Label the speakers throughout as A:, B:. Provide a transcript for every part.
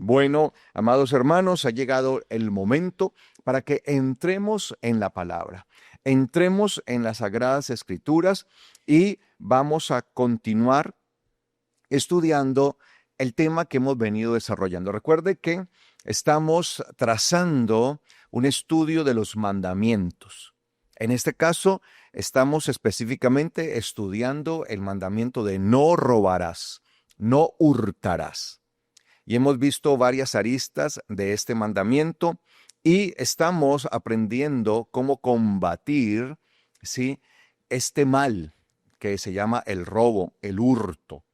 A: Bueno, amados hermanos, ha llegado el momento para que entremos en la palabra, entremos en las Sagradas Escrituras y vamos a continuar estudiando el tema que hemos venido desarrollando. Recuerde que estamos trazando un estudio de los mandamientos. En este caso, estamos específicamente estudiando el mandamiento de no robarás, no hurtarás. Y hemos visto varias aristas de este mandamiento y estamos aprendiendo cómo combatir, ¿sí?, este mal que se llama el robo, el hurto.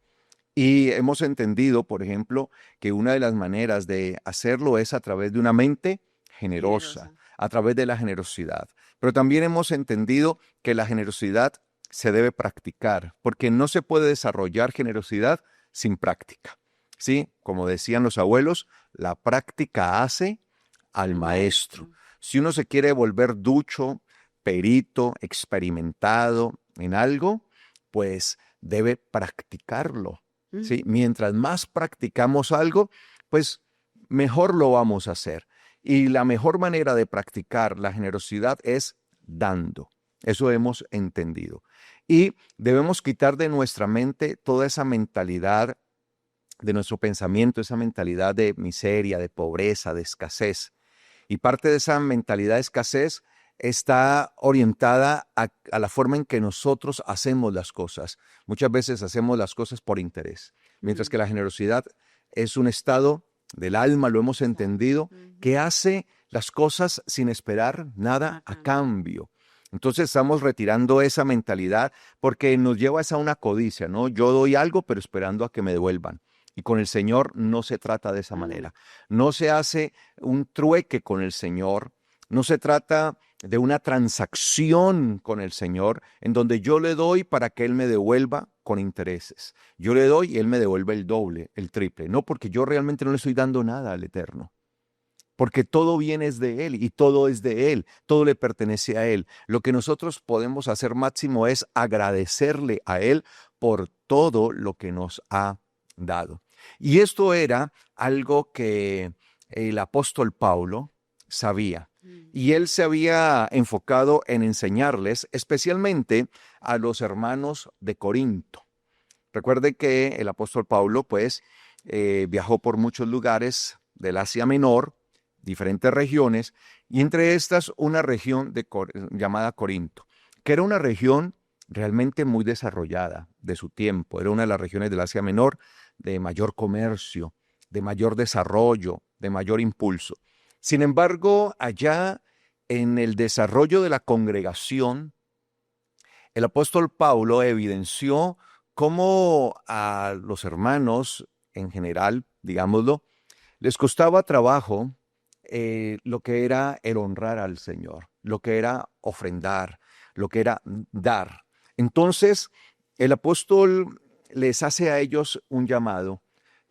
A: Y hemos entendido, por ejemplo, que una de las maneras de hacerlo es a través de una mente generosa, a través de la generosidad. Pero también hemos entendido que la generosidad se debe practicar, porque no se puede desarrollar generosidad sin práctica. Sí, como decían los abuelos, la práctica hace al maestro. Si uno se quiere volver ducho, perito, experimentado en algo, pues debe practicarlo. ¿Sí? Mientras más practicamos algo, pues mejor lo vamos a hacer. Y la mejor manera de practicar la generosidad es dando. Eso hemos entendido. Y debemos quitar de nuestra mente toda esa mentalidad, de nuestro pensamiento, esa mentalidad de miseria, de pobreza, de escasez. Y parte de esa mentalidad de escasez está orientada a la forma en que nosotros hacemos las cosas. Muchas veces hacemos las cosas por interés, mientras que la generosidad es un estado del alma, lo hemos entendido, que hace las cosas sin esperar nada a cambio. Entonces estamos retirando esa mentalidad porque nos lleva a una codicia, ¿no? Yo doy algo, pero esperando a que me devuelvan. Y con el Señor no se trata de esa manera. No se hace un trueque con el Señor. No se trata de una transacción con el Señor en donde yo le doy para que Él me devuelva con intereses. Yo le doy y Él me devuelve el doble, el triple. No, porque yo realmente no le estoy dando nada al Eterno. Porque todo viene es de Él y todo es de Él, todo le pertenece a Él. Lo que nosotros podemos hacer máximo es agradecerle a Él por todo lo que nos ha dado. Y esto era algo que el apóstol Pablo sabía. Y él se había enfocado en enseñarles, especialmente a los hermanos de Corinto. Recuerde que el apóstol Pablo, pues, viajó por muchos lugares del Asia Menor, diferentes regiones, y entre estas una región llamada Corinto, que era una región realmente muy desarrollada de su tiempo. Era una de las regiones del Asia Menor de mayor comercio, de mayor desarrollo, de mayor impulso. Sin embargo, allá en el desarrollo de la congregación, el apóstol Pablo evidenció cómo a los hermanos en general, digámoslo, les costaba trabajo lo que era el honrar al Señor, lo que era ofrendar, lo que era dar. Entonces, el apóstol les hace a ellos un llamado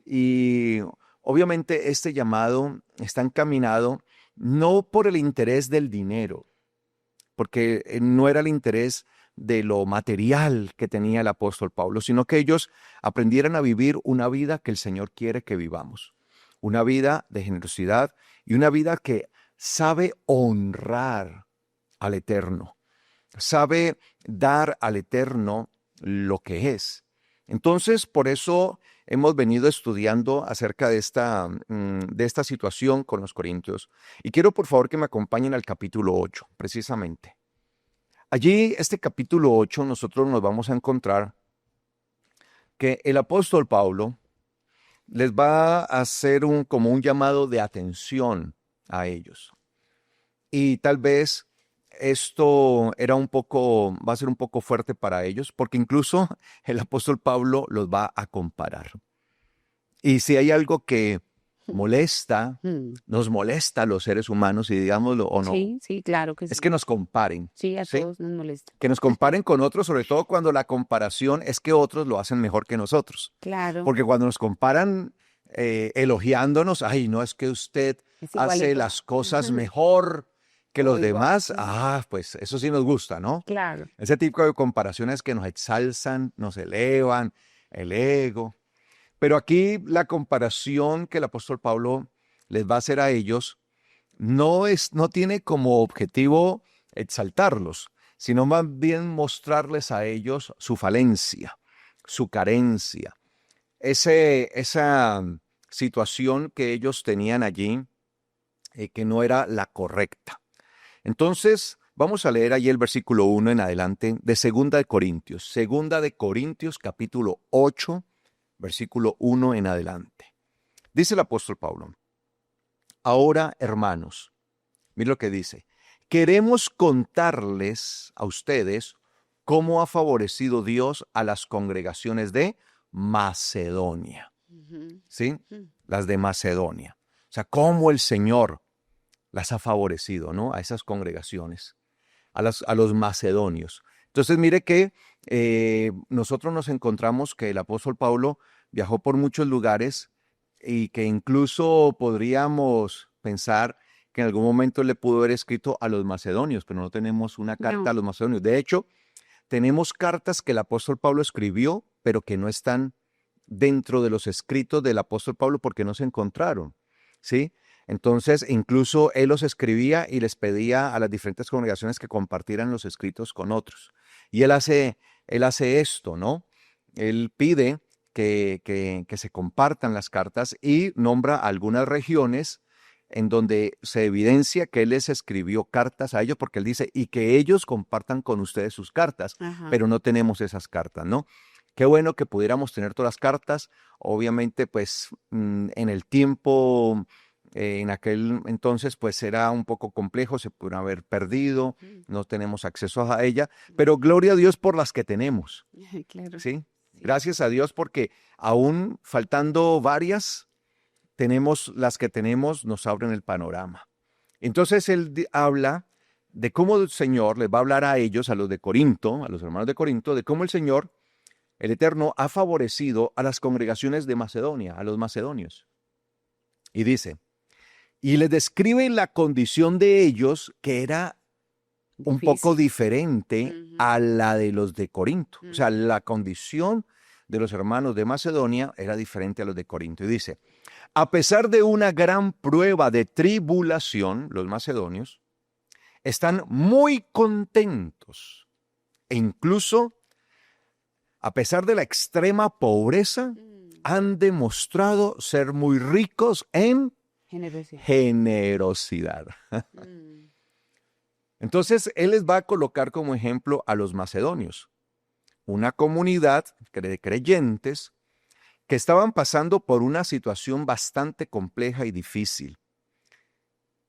A: y obviamente este llamado está encaminado no por el interés del dinero, porque no era el interés de lo material que tenía el apóstol Pablo, sino que ellos aprendieran a vivir una vida que el Señor quiere que vivamos, una vida de generosidad y una vida que sabe honrar al Eterno, sabe dar al Eterno lo que es. Entonces, por eso hemos venido estudiando acerca de esta situación con los corintios. Y quiero, por favor, que me acompañen al capítulo 8, precisamente. Allí, este capítulo 8, nosotros nos vamos a encontrar que el apóstol Pablo les va a hacer como un llamado de atención a ellos. Y tal vez esto va a ser un poco fuerte para ellos, porque incluso el apóstol Pablo los va a comparar. Y si hay algo que molesta, nos molesta a los seres humanos, y digámoslo o no,
B: Sí, claro que
A: es
B: sí.
A: que nos comparen.
B: Sí, a
A: ¿sí?
B: todos nos molesta.
A: Que nos comparen con otros, sobre todo cuando la comparación es que otros lo hacen mejor que nosotros.
B: Claro,
A: Porque cuando nos comparan elogiándonos, ay, no, es que usted
B: es
A: hace
B: igualito.
A: las cosas mejor que los
B: O igual.
A: demás, pues eso sí nos gusta, ¿no?
B: Claro.
A: Ese tipo de comparaciones que nos exalzan, nos elevan el ego. Pero aquí la comparación que el apóstol Pablo les va a hacer a ellos no tiene como objetivo exaltarlos, sino más bien mostrarles a ellos su falencia, su carencia, esa situación que ellos tenían allí, que no era la correcta. Entonces, vamos a leer ahí el versículo 1 en adelante de Segunda de Corintios capítulo 8, versículo 1 en adelante. Dice el apóstol Pablo: ahora, hermanos, mira lo que dice: queremos contarles a ustedes cómo ha favorecido Dios a las congregaciones de Macedonia. ¿Sí? Las de Macedonia. O sea, cómo el Señor las ha favorecido, ¿no? A esas congregaciones, a los macedonios. Entonces, mire que nosotros nos encontramos que el apóstol Pablo viajó por muchos lugares y que incluso podríamos pensar que en algún momento le pudo haber escrito a los macedonios, pero no tenemos una carta a los macedonios. De hecho, tenemos cartas que el apóstol Pablo escribió, pero que no están dentro de los escritos del apóstol Pablo porque no se encontraron, ¿sí? Entonces, incluso él los escribía y les pedía a las diferentes congregaciones que compartieran los escritos con otros. Y él hace esto, ¿no? Él pide que se compartan las cartas y nombra algunas regiones en donde se evidencia que él les escribió cartas a ellos, porque él dice, y que ellos compartan con ustedes sus cartas, pero no tenemos esas cartas, ¿no? Qué bueno que pudiéramos tener todas las cartas. Obviamente, pues, en el tiempo, en aquel entonces, pues era un poco complejo, se pudieron haber perdido, no tenemos acceso a ella, pero gloria a Dios por las que tenemos,
B: Claro.
A: ¿sí? Gracias a Dios porque aún faltando varias, tenemos las que tenemos, nos abren el panorama. Entonces él habla de cómo el Señor les va a hablar a ellos, a los de Corinto, a los hermanos de Corinto, de cómo el Señor, el Eterno, ha favorecido a las congregaciones de Macedonia, a los macedonios. Y dice, y les describe la condición de ellos que era un poco diferente a la de los de Corinto. O sea, la condición de los hermanos de Macedonia era diferente a los de Corinto. Y dice, a pesar de una gran prueba de tribulación, los macedonios están muy contentos e incluso, a pesar de la extrema pobreza, han demostrado ser muy ricos en generosidad. Entonces, él les va a colocar como ejemplo a los macedonios, una comunidad de creyentes que estaban pasando por una situación bastante compleja y difícil,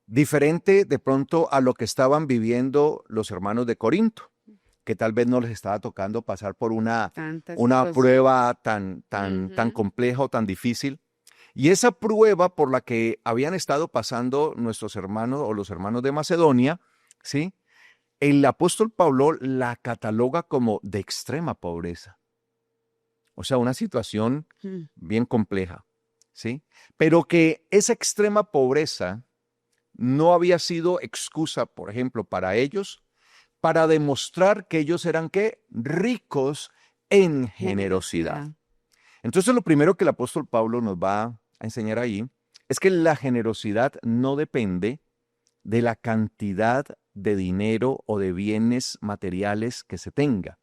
A: diferente de pronto a lo que estaban viviendo los hermanos de Corinto, que tal vez no les estaba tocando pasar por una prueba tan compleja o tan difícil. Y esa prueba por la que habían estado pasando nuestros hermanos o los hermanos de Macedonia, ¿sí? El apóstol Pablo la cataloga como de extrema pobreza. O sea, una situación bien compleja, ¿sí? Pero que esa extrema pobreza no había sido excusa, por ejemplo, para ellos, para demostrar que ellos eran, ¿qué? Ricos en generosidad. Entonces, lo primero que el apóstol Pablo nos va a enseñar ahí es que la generosidad no depende de la cantidad de dinero o de bienes materiales que se tenga.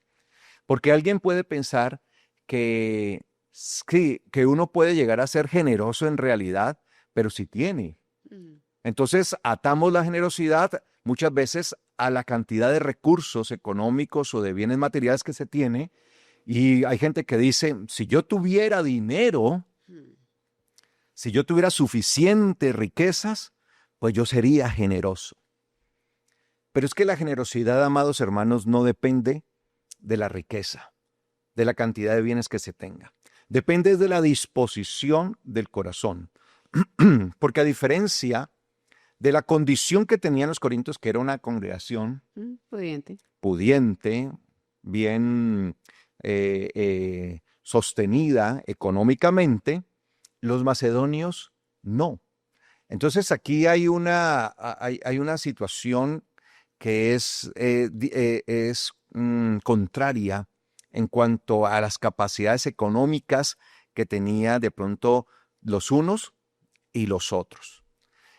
A: Porque alguien puede pensar que uno puede llegar a ser generoso en realidad, pero si tiene. Entonces, atamos la generosidad muchas veces a la cantidad de recursos económicos o de bienes materiales que se tiene. Y hay gente que dice, si yo tuviera dinero, si yo tuviera suficientes riquezas, pues yo sería generoso. Pero es que la generosidad, amados hermanos, no depende de la riqueza, de la cantidad de bienes que se tenga. Depende de la disposición del corazón. Porque a diferencia de la condición que tenían los corintios, que era una congregación pudiente, bien sostenida económicamente, los macedonios no. Entonces aquí hay una situación que es contraria en cuanto a las capacidades económicas que tenía de pronto los unos y los otros.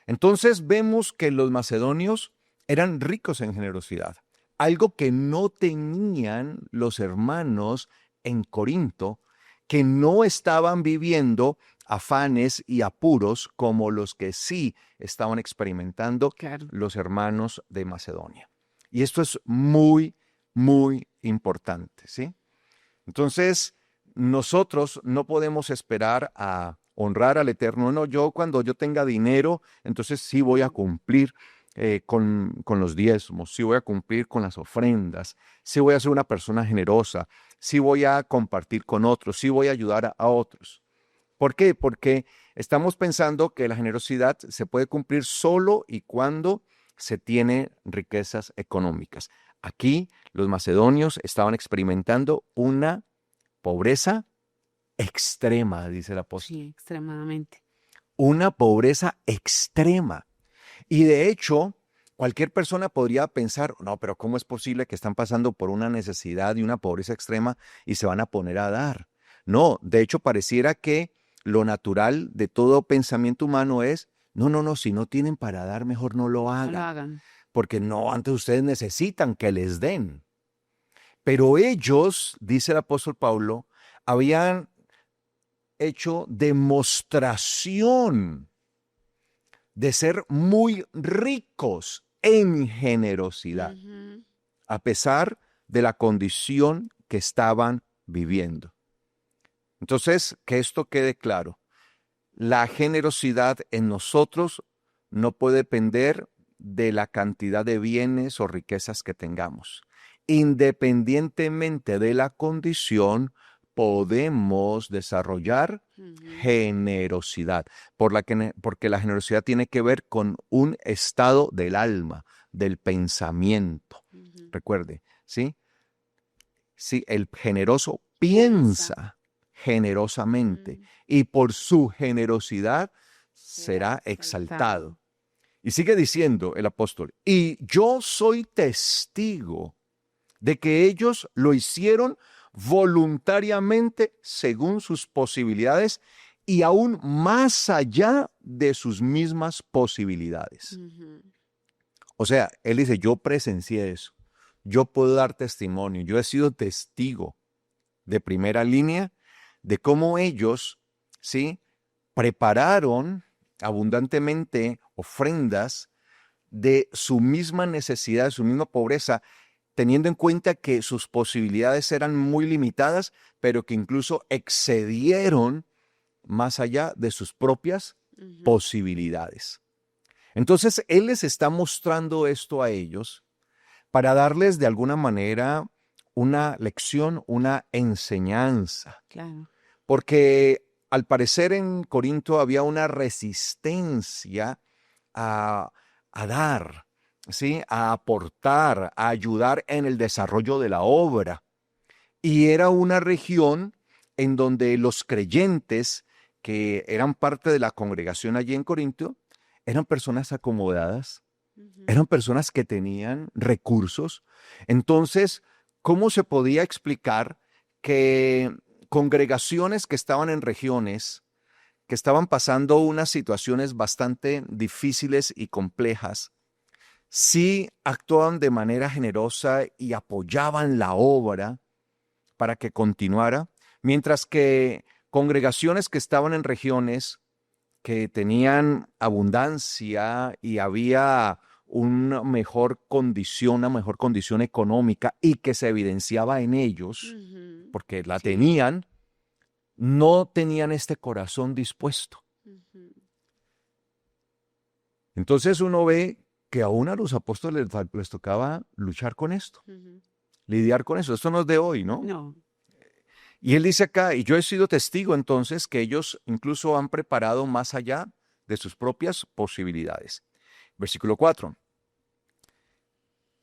A: Entonces vemos que los macedonios eran ricos en generosidad, algo que no tenían los hermanos en Corinto, que no estaban viviendo afanes y apuros como los que sí estaban experimentando
B: Claro.
A: los hermanos de Macedonia. Y esto es muy, muy importante, ¿sí? Entonces, nosotros no podemos esperar a honrar al Eterno. No, yo cuando yo tenga dinero, entonces sí voy a cumplir con los diezmos, sí voy a cumplir con las ofrendas, sí voy a ser una persona generosa, sí voy a compartir con otros, sí voy a ayudar a otros. ¿Por qué? Porque estamos pensando que la generosidad se puede cumplir solo y cuando se tiene riquezas económicas. Aquí los macedonios estaban experimentando una pobreza extrema, dice el apóstol.
B: Sí, extremadamente.
A: Una pobreza extrema. Y de hecho, cualquier persona podría pensar, no, pero ¿cómo es posible que están pasando por una necesidad y una pobreza extrema y se van a poner a dar? No, de hecho pareciera que lo natural de todo pensamiento humano es, no, no, no, si no tienen para dar, mejor no lo
B: No lo
A: hagan,
B: hagan.
A: porque no, antes ustedes necesitan que les den. Pero ellos, dice el apóstol Pablo, habían hecho demostración de ser muy ricos en generosidad,
B: Ujú.
A: a pesar de la condición que estaban viviendo. Entonces, que esto quede claro, la generosidad en nosotros no puede depender de la cantidad de bienes o riquezas que tengamos. Independientemente de la condición, podemos desarrollar
B: Ujú.
A: generosidad, porque la generosidad tiene que ver con un estado del alma, del pensamiento.
B: Ujú.
A: Recuerde, ¿sí? Sí, el generoso
B: Piensa.
A: piensa generosamente
B: Mm.
A: y por su generosidad
B: Será
A: será
B: exaltado.
A: exaltado. Y sigue diciendo el apóstol, y yo soy testigo de que ellos lo hicieron voluntariamente según sus posibilidades y aún más allá de sus mismas posibilidades.
B: Ujú.
A: O sea, él dice, yo presencié eso, yo puedo dar testimonio, yo he sido testigo de primera línea de cómo ellos, ¿sí? Prepararon abundantemente ofrendas de su misma necesidad, de su misma pobreza, teniendo en cuenta que sus posibilidades eran muy limitadas, pero que incluso excedieron más allá de sus propias
B: Ujú.
A: posibilidades. Entonces, Él les está mostrando esto a ellos para darles de alguna manera una lección, una enseñanza,
B: Claro.
A: porque al parecer en Corinto había una resistencia a, a dar, ¿sí? A aportar, a ayudar en el desarrollo de la obra. Y era una región en donde los creyentes que eran parte de la congregación allí en Corinto eran personas acomodadas,
B: Ujú.
A: eran personas que tenían recursos. Entonces, ¿cómo se podía explicar que congregaciones que estaban en regiones que estaban pasando unas situaciones bastante difíciles y complejas, sí actuaban de manera generosa y apoyaban la obra para que continuara, mientras que congregaciones que estaban en regiones que tenían abundancia y había una mejor condición económica y que se evidenciaba en ellos,
B: Ujú.
A: porque la
B: Sí.
A: tenían, no tenían este corazón dispuesto.
B: Ujú.
A: Entonces uno ve que aún a los apóstoles les tocaba luchar con esto,
B: Ujú.
A: lidiar con eso. Esto no es de hoy, ¿no?
B: No.
A: Y él dice acá, y yo he sido testigo entonces que ellos incluso han preparado más allá de sus propias posibilidades. Versículo 4.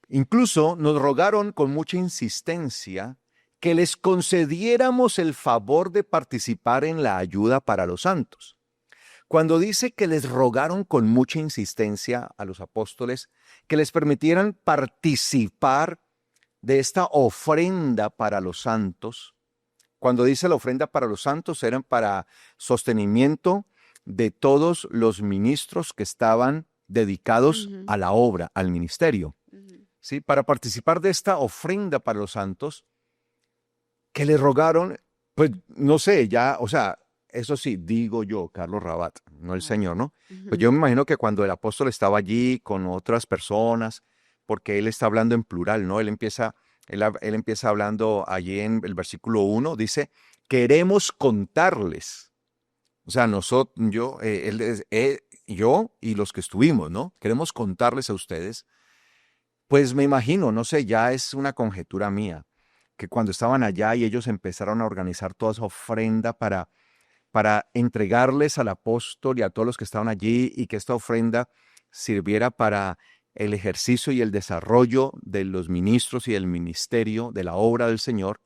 A: Incluso nos rogaron con mucha insistencia que les concediéramos el favor de participar en la ayuda para los santos. Cuando dice que les rogaron con mucha insistencia a los apóstoles que les permitieran participar de esta ofrenda para los santos, Cuando dice la ofrenda para los santos, eran para sostenimiento de todos los ministros que estaban dedicados
B: Ujú,
A: a la obra, al ministerio.
B: ujú.
A: ¿Sí? Para participar de esta ofrenda para los santos, que le rogaron, pues no sé, ya, o sea, eso sí, digo yo, Carlos Rabat, no el
B: Claro.
A: Señor, ¿no? Pues
B: Ujú,
A: yo me imagino que cuando el apóstol estaba allí con otras personas, porque él está hablando en plural, ¿no? Él empieza hablando allí en el versículo 1, dice, queremos contarles. O sea, nosotros, yo y los que estuvimos, ¿no? Queremos contarles a ustedes. Pues me imagino, no sé, ya es una conjetura mía, que cuando estaban allá y ellos empezaron a organizar toda esa ofrenda para entregarles al apóstol y a todos los que estaban allí y que esta ofrenda sirviera para el ejercicio y el desarrollo de los ministros y del ministerio, de la obra del Señor,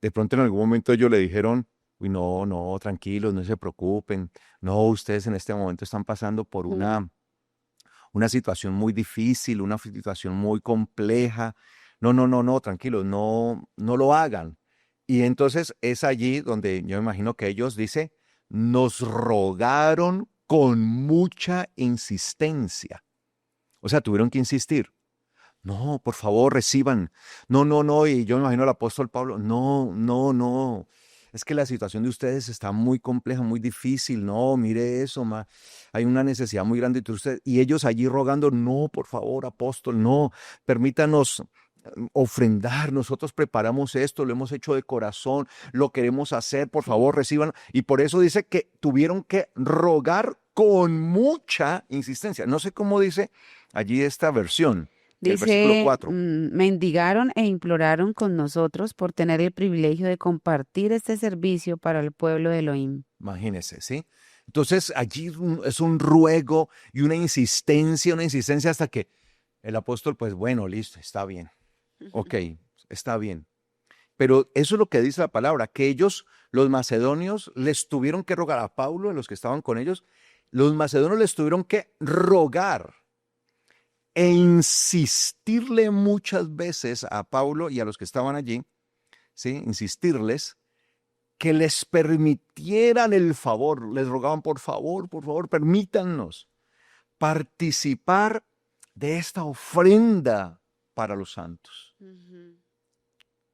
A: de pronto en algún momento ellos le dijeron, uy, no, no, tranquilos, no se preocupen, no, ustedes en este momento están pasando por
B: ujú.
A: una situación muy difícil, una situación muy compleja. No, no, no, no, tranquilos, no, no lo hagan. Y entonces es allí donde yo me imagino que ellos, dice, nos rogaron con mucha insistencia. O sea, tuvieron que insistir. No, por favor, reciban. No, no, no. Y yo me imagino al apóstol Pablo, no, no, no. Es que la situación de ustedes está muy compleja, muy difícil. No, mire eso, hay una necesidad muy grande de ustedes. Y ellos allí rogando, no, por favor, apóstol, no, permítanos ofrendar. Nosotros preparamos esto, lo hemos hecho de corazón, lo queremos hacer, por
B: Sí.
A: favor, reciban. Y por eso dice que tuvieron que rogar con mucha insistencia. No sé cómo dice allí esta versión. El versículo
B: Dice,
A: 4.
B: mendigaron e imploraron con nosotros por tener el privilegio de compartir este servicio para el pueblo de Elohim.
A: Imagínese, ¿sí? Entonces allí es un ruego y una insistencia hasta que el apóstol, pues bueno, listo, está bien, ok, está bien. Pero eso es lo que dice la palabra, que ellos, los macedonios, les tuvieron que rogar a Pablo, a los que estaban con ellos, los macedonios les tuvieron que rogar e insistirle muchas veces a Pablo y a los que estaban allí, ¿sí? Insistirles que les permitieran el favor, les rogaban por favor, permítanos participar de esta ofrenda para los santos.
B: Ujú.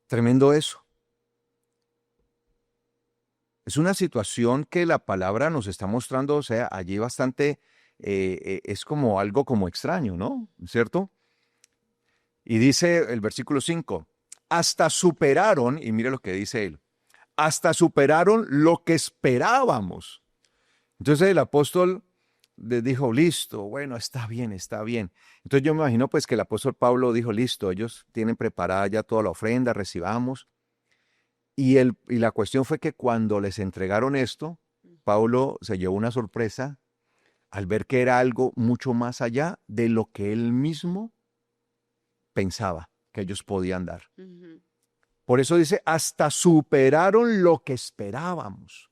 A: Tremendo eso. Es una situación que la palabra nos está mostrando, o sea, allí bastante, es como algo como extraño, ¿no? ¿Cierto? Y dice el versículo 5, hasta superaron, y mire lo que dice él, hasta superaron lo que esperábamos. Entonces el apóstol les dijo, listo, bueno, está bien, está bien. Entonces yo me imagino pues que el apóstol Pablo dijo, listo, ellos tienen preparada ya toda la ofrenda, recibamos. Y la cuestión fue que cuando les entregaron esto, Pablo se llevó una sorpresa al ver que era algo mucho más allá de lo que él mismo pensaba que ellos podían dar.
B: Ujú.
A: Por eso dice, hasta superaron lo que esperábamos.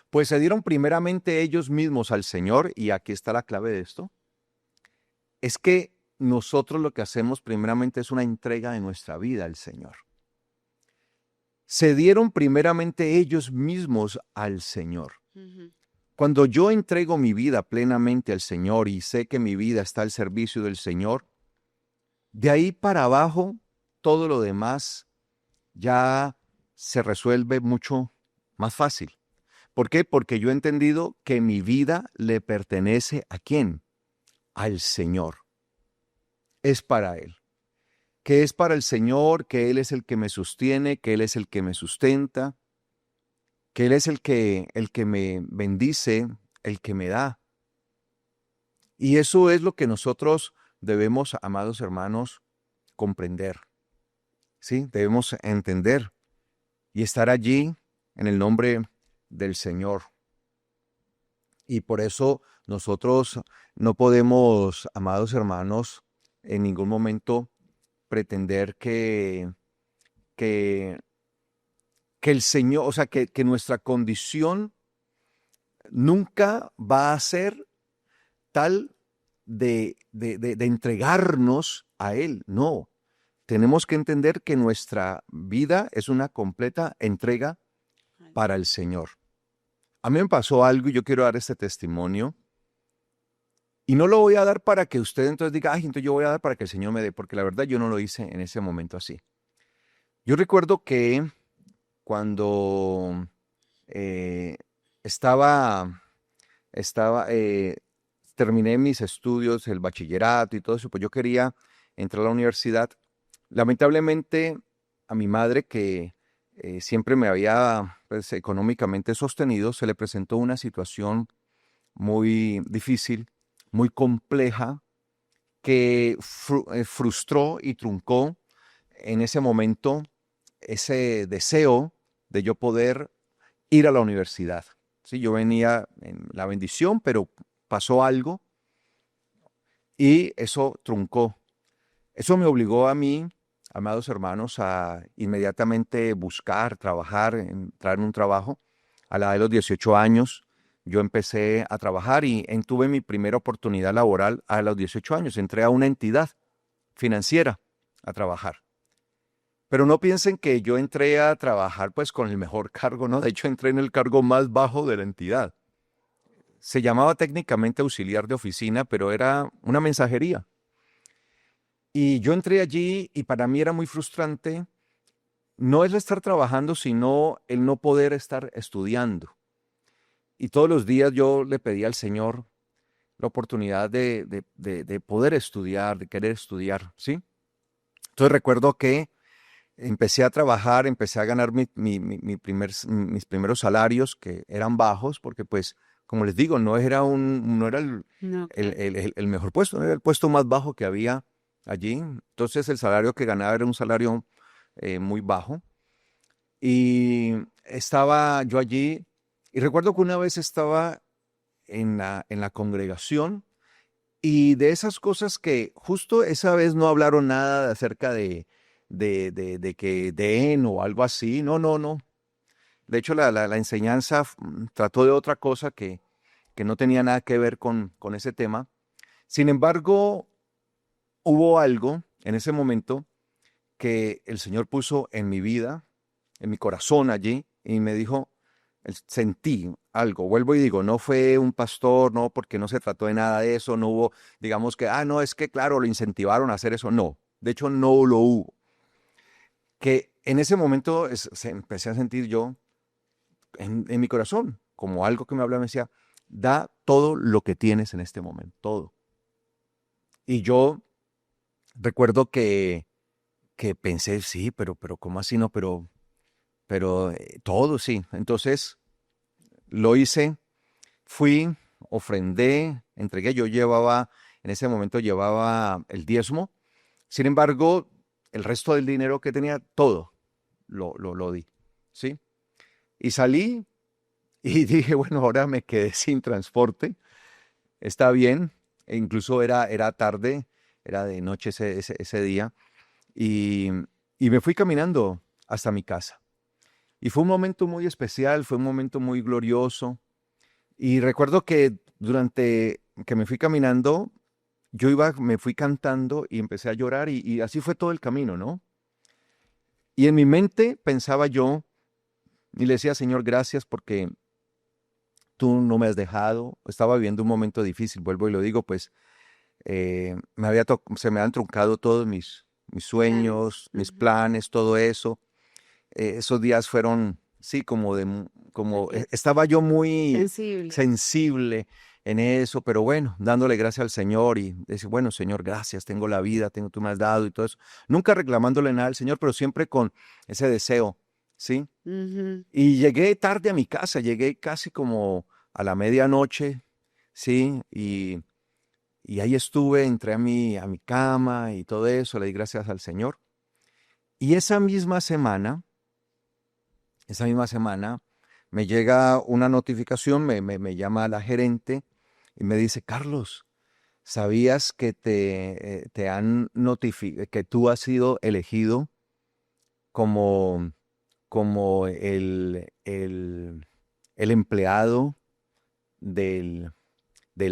A: Pues se dieron primeramente ellos mismos al Señor, y aquí está la clave de esto, es que nosotros lo que hacemos primeramente es una entrega de nuestra vida al Señor. Se dieron primeramente ellos mismos al Señor.
B: Ujú.
A: Cuando yo entrego mi vida plenamente al Señor y sé que mi vida está al servicio del Señor, de ahí para abajo, todo lo demás ya se resuelve mucho más fácil. ¿Por qué? Porque yo he entendido que mi vida le pertenece ¿a quién? Al Señor. Es para Él. Que es para el Señor, que Él es el que me sostiene, que Él es el que me sustenta, que Él es el que me bendice, el que me da. Y eso es lo que nosotros debemos, amados hermanos, comprender. ¿Sí? Debemos entender y estar allí en el nombre del Señor. Y por eso nosotros no podemos, amados hermanos, en ningún momento pretender que, que el Señor, o sea, que nuestra condición nunca va a ser tal de entregarnos a Él. No, tenemos que entender que nuestra vida es una completa entrega para el Señor. A mí me pasó algo y yo quiero dar este testimonio. Y no lo voy a dar para que usted entonces diga, ay, entonces yo voy a dar para que el Señor me dé, porque la verdad yo no lo hice en ese momento así. Yo recuerdo que cuando eh, estaba, estaba, terminé mis estudios, el bachillerato y todo eso, pues yo quería entrar a la universidad. Lamentablemente a mi madre, que siempre me había pues, económicamente sostenido, se le presentó una situación muy difícil, muy compleja, que frustró y truncó en ese momento ese deseo de yo poder ir a la universidad. Sí, yo venía en la bendición, pero pasó algo y eso truncó. Eso me obligó a mí, amados hermanos, a inmediatamente buscar, trabajar, entrar en un trabajo. A la edad de los 18 años, yo empecé a trabajar y tuve mi primera oportunidad laboral a los 18 años. Entré a una entidad financiera a trabajar. Pero no piensen que yo entré a trabajar pues con el mejor cargo, ¿no? De hecho, entré en el cargo más bajo de la entidad. Se llamaba técnicamente auxiliar de oficina, pero era una mensajería. Y yo entré allí y para mí era muy frustrante. No es el estar trabajando, sino el no poder estar estudiando. Y todos los días yo le pedía al Señor la oportunidad de poder estudiar, de querer estudiar, ¿sí? Entonces recuerdo que empecé a trabajar, empecé a ganar mis primeros salarios, que eran bajos, porque pues, como les digo, no era
B: No, claro.
A: el mejor puesto, no era el puesto más bajo que había allí. Entonces el salario que ganaba era un salario muy bajo. Y estaba yo allí, y recuerdo que una vez estaba en la congregación, y de esas cosas que justo esa vez no hablaron nada acerca de que den o algo así. No, no, no. De hecho, la enseñanza trató de otra cosa que no tenía nada que ver con ese tema. Sin embargo, hubo algo en ese momento que el Señor puso en mi vida, en mi corazón allí, y me dijo, sentí algo, vuelvo y digo, no fue un pastor, no, porque no se trató de nada de eso, no hubo, digamos que, no, es que claro, lo incentivaron a hacer eso, no, de hecho no lo hubo, que en ese momento empecé a sentir yo en mi corazón, como algo que me hablaba, me decía, da todo lo que tienes en este momento, todo. Y yo recuerdo que pensé, sí, pero ¿cómo así no? Pero todo sí. Entonces lo hice, fui, ofrendé, entregué. En ese momento llevaba el diezmo. Sin embargo, el resto del dinero que tenía, todo lo di, ¿sí? Y salí y dije, bueno, ahora me quedé sin transporte. Está bien. E incluso era tarde, era de noche ese día. Y, y me fui caminando hasta mi casa. Y fue un momento muy especial, fue un momento muy glorioso. Y recuerdo que durante que me fui caminando, me fui cantando y empecé a llorar y así fue todo el camino, ¿no? Y en mi mente pensaba yo y le decía, Señor, gracias porque tú no me has dejado. Estaba viviendo un momento difícil, vuelvo y lo digo, pues se me han truncado todos mis
B: Planes.
A: sueños, mis
B: Ujú.
A: planes, todo eso. Esos días fueron, sí,
B: Ok.
A: estaba yo muy
B: Sensible.
A: sensible en eso, pero bueno, dándole gracias al Señor y decir, bueno, Señor, gracias, tengo la vida, tú me has dado y todo eso. Nunca reclamándole nada al Señor, pero siempre con ese deseo, ¿sí?
B: Ujú.
A: Y llegué tarde a mi casa, llegué casi como a la medianoche, ¿sí? Y ahí estuve, entré a mi cama y todo eso, le di gracias al Señor. Y esa misma semana, me llega una notificación, me llama la gerente y me dice, Carlos, ¿sabías que te han notificado, que tú has sido elegido como, como el empleado del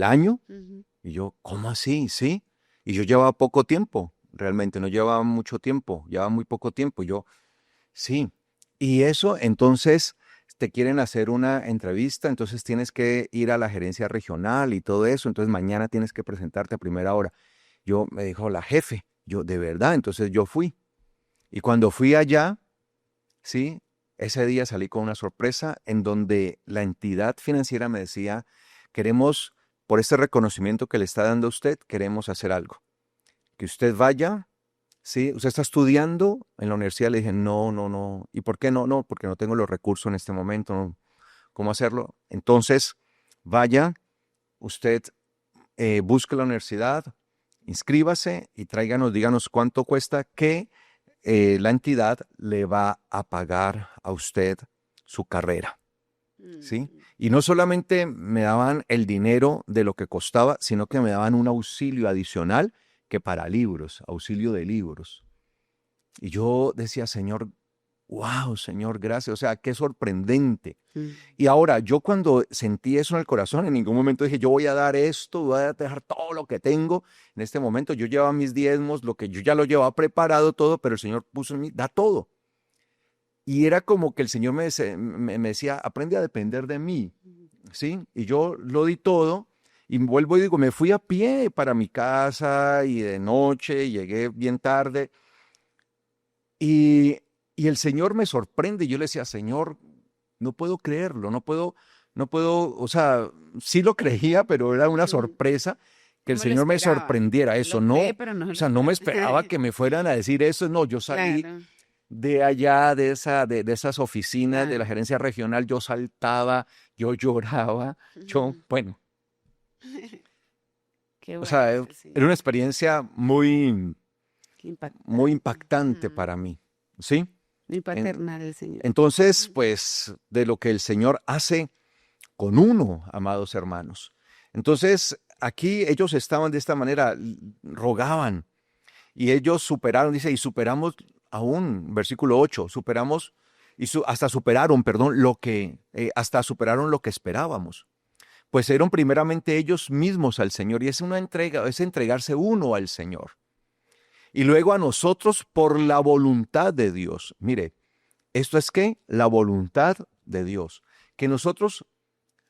A: año?
B: Ujú.
A: Y yo, ¿cómo así? Sí. Y yo llevaba poco tiempo, realmente, no llevaba mucho tiempo, llevaba muy poco tiempo. Yo, sí. Y eso, entonces, te quieren hacer una entrevista, entonces tienes que ir a la gerencia regional y todo eso, entonces mañana tienes que presentarte a primera hora. Yo, me dijo la jefe, yo, de verdad, entonces yo fui. Y cuando fui allá, sí, ese día salí con una sorpresa en donde la entidad financiera me decía, queremos, por este reconocimiento que le está dando a usted, queremos hacer algo. Que usted vaya, sí, usted está estudiando en la universidad. Le dije, no, no, no. ¿Y por qué no? No, porque no tengo los recursos en este momento, no. ¿Cómo hacerlo? Entonces, vaya, usted busque la universidad, inscríbase y tráiganos, díganos cuánto cuesta que la entidad le va a pagar a usted su carrera, ¿sí?
B: Ujú.
A: Y no solamente me daban el dinero de lo que costaba, sino que me daban un auxilio adicional que para libros, auxilio de libros. Y yo decía, Señor, wow, Señor, gracias. O sea, qué sorprendente.
B: Mm.
A: Y ahora, yo cuando sentí eso en el corazón, en ningún momento dije, yo voy a dar esto, voy a dejar todo lo que tengo. En este momento yo llevaba mis diezmos, lo que yo ya lo llevaba preparado todo, pero el Señor puso en mí, da todo. Y era como que el Señor me decía, aprende a depender de mí, ¿sí? Y yo lo di todo y vuelvo y digo, me fui a pie para mi casa y de noche, llegué bien tarde y, y el Señor me sorprende. Y yo le decía, Señor, no puedo creerlo, no puedo, o sea, sí lo creía, pero era una
B: Mm.
A: sorpresa que
B: No
A: el
B: me lo
A: Señor me
B: esperaba.
A: sorprendiera eso.
B: Lo
A: No,
B: cree,
A: o
B: pero no se lo
A: sea, no me
B: esperaba.
A: esperaba que me fueran a decir eso. No, yo salí
B: Claro,
A: de allá, de esas oficinas de la
B: claro.
A: gerencia regional, yo saltaba, yo lloraba, yo,
B: Ujú.
A: bueno,
B: Qué
A: o
B: bueno
A: sea,
B: es el
A: era una
B: Señor.
A: experiencia muy,
B: Qué
A: muy
B: impactante.
A: impactante para
B: Mm.
A: mí, ¿sí?
B: Muy
A: En-
B: paternal el Señor.
A: entonces,
B: Ujú.
A: pues, de lo que el Señor hace con uno, amados hermanos. Entonces, aquí ellos estaban de esta manera, rogaban, y ellos superaron, dice, y superamos aún, versículo 8, superamos, hasta superaron, perdón, hasta superaron lo que esperábamos. Pues eran primeramente ellos mismos al Señor, y es una entrega, es entregarse uno al Señor. Y luego a nosotros por la voluntad de Dios. Mire, esto es que la voluntad de Dios, que nosotros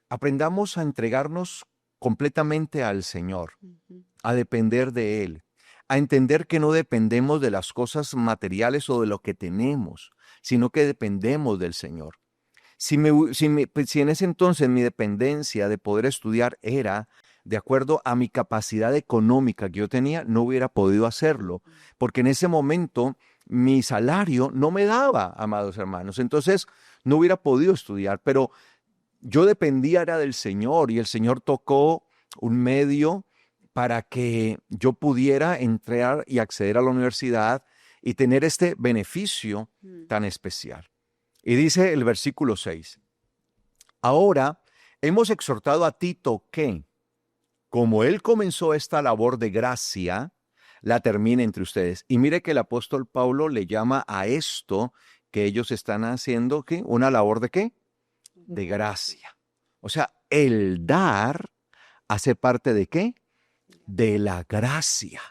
A: aprendamos a entregarnos completamente al Señor,
B: Ujú.
A: a depender de Él, a entender que no dependemos de las cosas materiales o de lo que tenemos, sino que dependemos del Señor. Si en ese entonces mi dependencia de poder estudiar era de acuerdo a mi capacidad económica que yo tenía, no hubiera podido hacerlo,
B: Ujú.
A: porque en ese momento mi salario no me daba, amados hermanos. Entonces no hubiera podido estudiar, pero yo dependía era del Señor y el Señor tocó un medio para que yo pudiera entrar y acceder a la universidad y tener este beneficio
B: Mm.
A: tan especial. Y dice el versículo 6, ahora hemos exhortado a Tito que, como él comenzó esta labor de gracia, la termine entre ustedes. Y mire que el apóstol Pablo le llama a esto que ellos están haciendo, ¿qué? Una labor de qué? De
B: Gracias.
A: gracia. O sea, el dar hace parte de qué? De la gracia.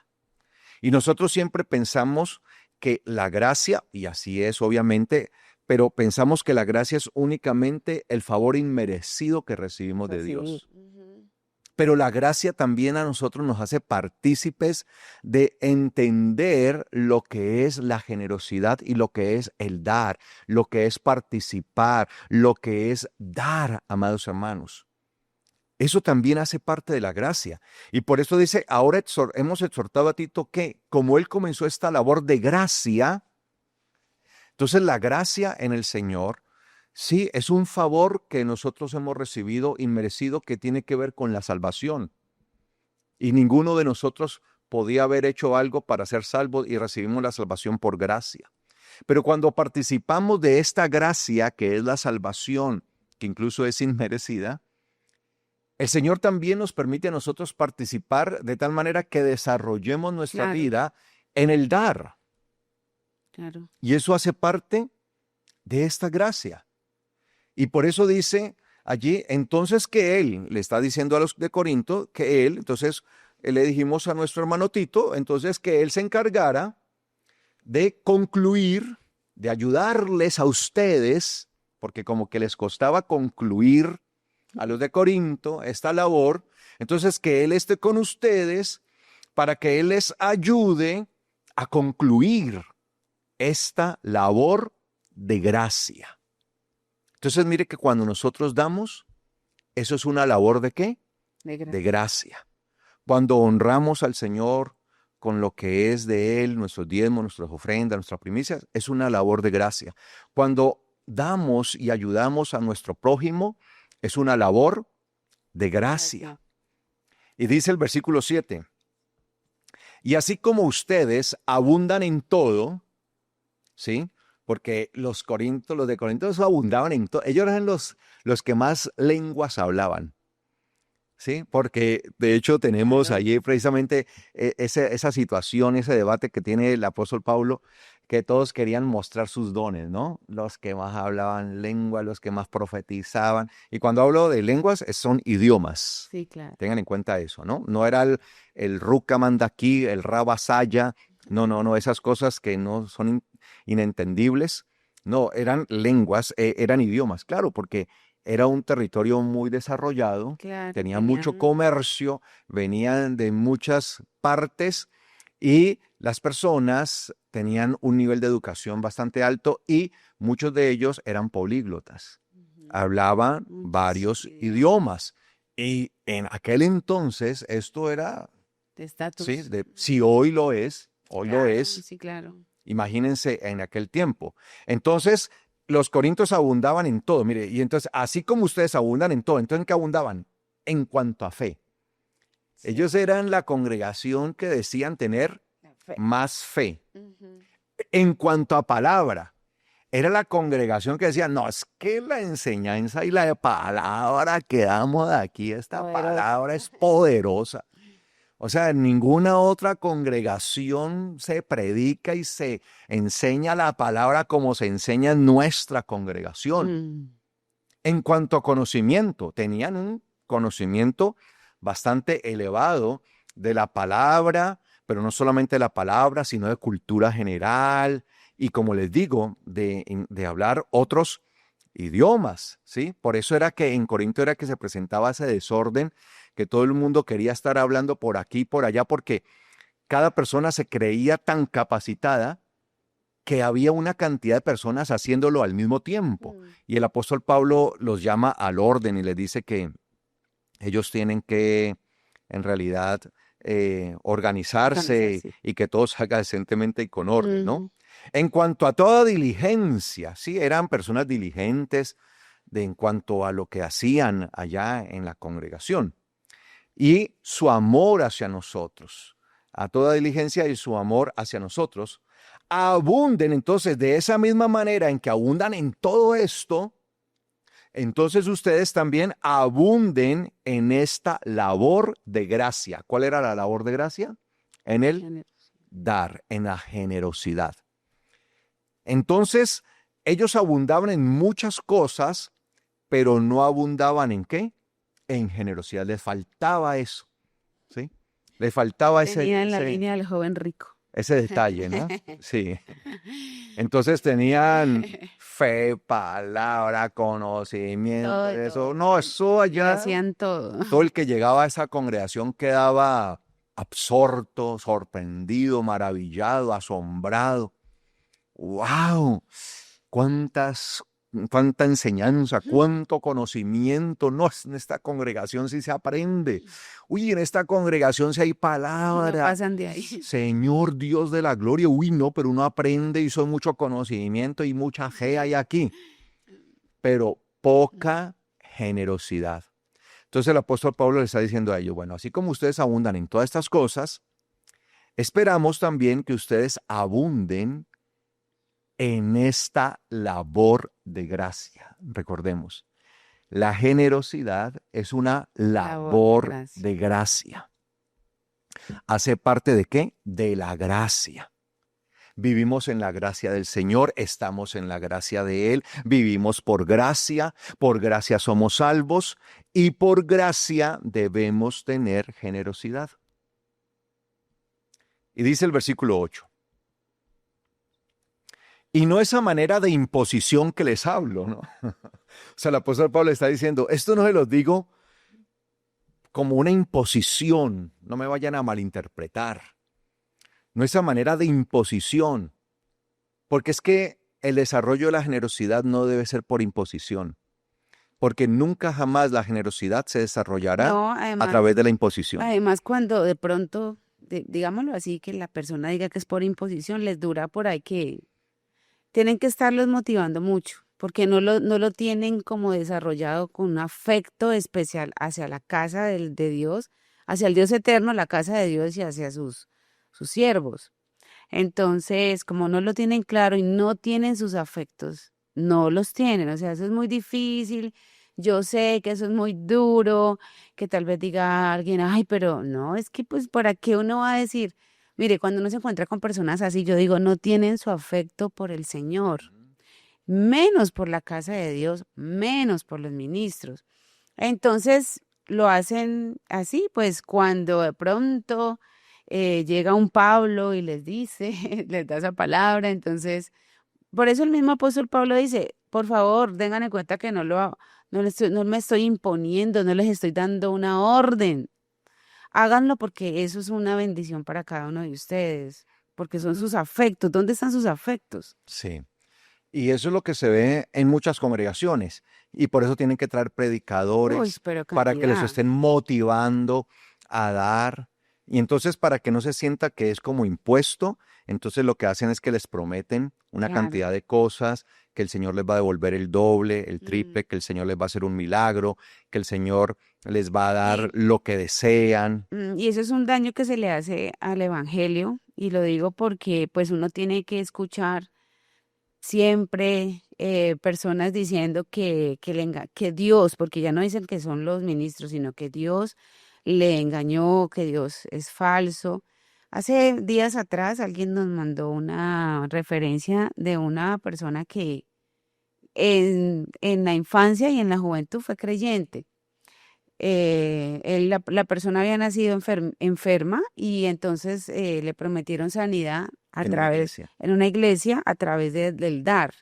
A: Y nosotros siempre pensamos que la gracia, y así es obviamente, pero pensamos que la gracia es únicamente el favor inmerecido que recibimos de
B: Recibir.
A: Dios.
B: Ujú.
A: Pero la gracia también a nosotros nos hace partícipes de entender lo que es la generosidad y lo que es el dar, lo que es participar, lo que es dar, amados hermanos. Eso también hace parte de la gracia. Y por eso dice, ahora hemos exhortado a Tito que como él comenzó esta labor de gracia, entonces la gracia en el Señor, sí, es un favor que nosotros hemos recibido inmerecido que tiene que ver con la salvación. Y ninguno de nosotros podía haber hecho algo para ser salvos y recibimos la salvación por gracia. Pero cuando participamos de esta gracia que es la salvación, que incluso es inmerecida, el Señor también nos permite a nosotros participar de tal manera que desarrollemos nuestra
B: Claro,
A: vida en el dar.
B: claro.
A: Y eso hace parte de esta gracia. Y por eso dice allí, entonces que Él, le está diciendo a los de Corinto, que Él, entonces, le dijimos a nuestro hermano Tito, entonces que él se encargara de concluir, de ayudarles a ustedes, porque como que les costaba concluir a los de Corinto esta labor, entonces que él esté con ustedes para que él les ayude a concluir esta labor de gracia. Entonces mire que cuando nosotros damos, eso es una labor ¿de qué? De gracia. Cuando honramos al Señor con lo que es de Él, nuestros diezmos, nuestras ofrendas, nuestras primicias, es una labor de gracia. Cuando damos y ayudamos a nuestro prójimo, es una labor de gracia. Y dice el versículo 7, y así como ustedes abundan en todo, ¿sí? Porque los de Corinto abundaban en todo. Ellos eran los que más lenguas hablaban. Sí, porque de hecho tenemos allí precisamente esa situación, ese debate que tiene el apóstol Pablo, que todos querían mostrar sus dones, ¿no? Los que más hablaban lengua, los que más profetizaban. Y cuando hablo de lenguas, son idiomas.
B: Sí, claro.
A: Tengan en cuenta eso, ¿no? No era el Ruka Mandaki, el Rabasaya, no, esas cosas que no son inentendibles. No, eran lenguas, eran idiomas, claro, porque era un territorio muy desarrollado,
B: Claro,
A: tenía mucho comercio, venían de muchas partes y las personas tenían un nivel de educación bastante alto y muchos de ellos eran políglotas, hablaban varios idiomas. Y en aquel entonces esto era,
B: de estatus.
A: sí, si hoy lo es,
B: Sí, claro.
A: imagínense en aquel tiempo. Entonces, los corintios abundaban en todo, mire, y entonces, así como ustedes abundan en todo, entonces, ¿en qué abundaban? En cuanto a fe. Sí. Ellos eran la congregación que decían tener más fe. En cuanto a palabra, era la congregación que decía, no, es que la enseñanza y la palabra que damos de aquí, esta palabra es poderosa. O sea, en ninguna otra congregación se predica y se enseña la palabra como se enseña en nuestra congregación. En cuanto a conocimiento, tenían un conocimiento bastante elevado de la palabra, pero no solamente de la palabra, sino de cultura general y, como les digo, de hablar otros idiomas, ¿sí? Por eso era que en Corinto era que se presentaba ese desorden, que todo el mundo quería estar hablando por aquí y por allá, porque cada persona se creía tan capacitada que había una cantidad de personas haciéndolo al mismo tiempo. Y el apóstol Pablo los llama al orden y les dice que ellos tienen que, en realidad, organizarse y que todo salga decentemente y con orden, ¿no? En cuanto a toda diligencia, sí, eran personas diligentes en cuanto a lo que hacían allá en la congregación. Y su amor hacia nosotros, a toda diligencia y su amor hacia nosotros, abunden entonces de esa misma manera en que abundan en todo esto, entonces ustedes también abunden en esta labor de gracia. ¿Cuál era la labor de gracia? En el dar, en la generosidad. Entonces, ellos abundaban en muchas cosas, pero no abundaban ¿en qué? En generosidad. Les faltaba eso, ¿sí? Les faltaba
B: Tenía en la línea del joven rico.
A: Ese detalle, ¿no? Sí. Entonces tenían fe, palabra, conocimiento,
B: Todo,
A: eso.
B: todo.
A: No, eso allá.
B: Hacían todo.
A: Todo el que llegaba a esa congregación quedaba absorto, sorprendido, maravillado, asombrado. ¡Wow! Cuánta enseñanza, cuánto conocimiento. No, en esta congregación sí se aprende. Uy, en esta congregación sí hay palabra.
B: No pasan de ahí.
A: Señor Dios de la gloria. Uy, no, pero uno aprende y son mucho conocimiento y mucha fe hay aquí. Pero poca generosidad. Entonces el apóstol Pablo le está diciendo a ellos, bueno, así como ustedes abundan en todas estas cosas, esperamos también que ustedes abunden en esta labor de gracia. Recordemos, la generosidad es una labor de gracia. ¿Hace parte de qué? De la gracia. Vivimos en la gracia del Señor, estamos en la gracia de Él, vivimos por gracia somos salvos y por gracia debemos tener generosidad. Y dice el versículo 8. Y no esa manera de imposición que les hablo, ¿no? O sea, el apóstol Pablo está diciendo, esto no se los digo como una imposición, no me vayan a malinterpretar. No esa manera de imposición, porque es que el desarrollo de la generosidad no debe ser por imposición, porque nunca jamás la generosidad se desarrollará
B: No,
A: a través de la imposición.
B: además cuando de pronto, digámoslo así, que la persona diga que es por imposición, les dura por ahí que tienen que estarlos motivando mucho, porque no lo tienen como desarrollado con un afecto especial hacia la casa de Dios, hacia el Dios eterno, la casa de Dios y hacia sus siervos. Entonces, como no lo tienen claro y no tienen sus afectos, no los tienen. O sea, eso es muy difícil. Yo sé que eso es muy duro, que tal vez diga alguien, ay, pero no, es que pues, ¿para qué uno va a decir? Mire, cuando uno se encuentra con personas así, yo digo, no tienen su afecto por el Señor, menos por la casa de Dios, menos por los ministros. Entonces lo hacen así, pues cuando de pronto llega un Pablo y les dice, les da esa palabra, entonces, por eso el mismo apóstol Pablo dice, por favor, tengan en cuenta que no me estoy imponiendo, no les estoy dando una orden. Háganlo porque eso es una bendición para cada uno de ustedes, porque son sus afectos. ¿Dónde están sus afectos?
A: Sí. Y eso es lo que se ve en muchas congregaciones. Y por eso tienen que traer
B: Uy,
A: predicadores
B: pero
A: para que les
B: cantidad,
A: estén motivando a dar. Y entonces para que no se sienta que es como impuesto, entonces lo que hacen es que les prometen una
B: claro.
A: cantidad de cosas, que el Señor les va a devolver el doble, el
B: Mm.
A: triple, que el Señor les va a hacer un milagro, que el Señor les va a dar
B: Y,
A: lo que desean.
B: y eso es un daño que se le hace al evangelio, y lo digo porque pues uno tiene que escuchar siempre personas diciendo que Dios, porque ya no dicen que son los ministros, sino que Dios le engañó, que Dios es falso. Hace días atrás alguien nos mandó una referencia de una persona que en la infancia y en la juventud fue creyente. La persona había nacido enferma y entonces le prometieron sanidad
A: En una iglesia.
B: en una iglesia a través del dar,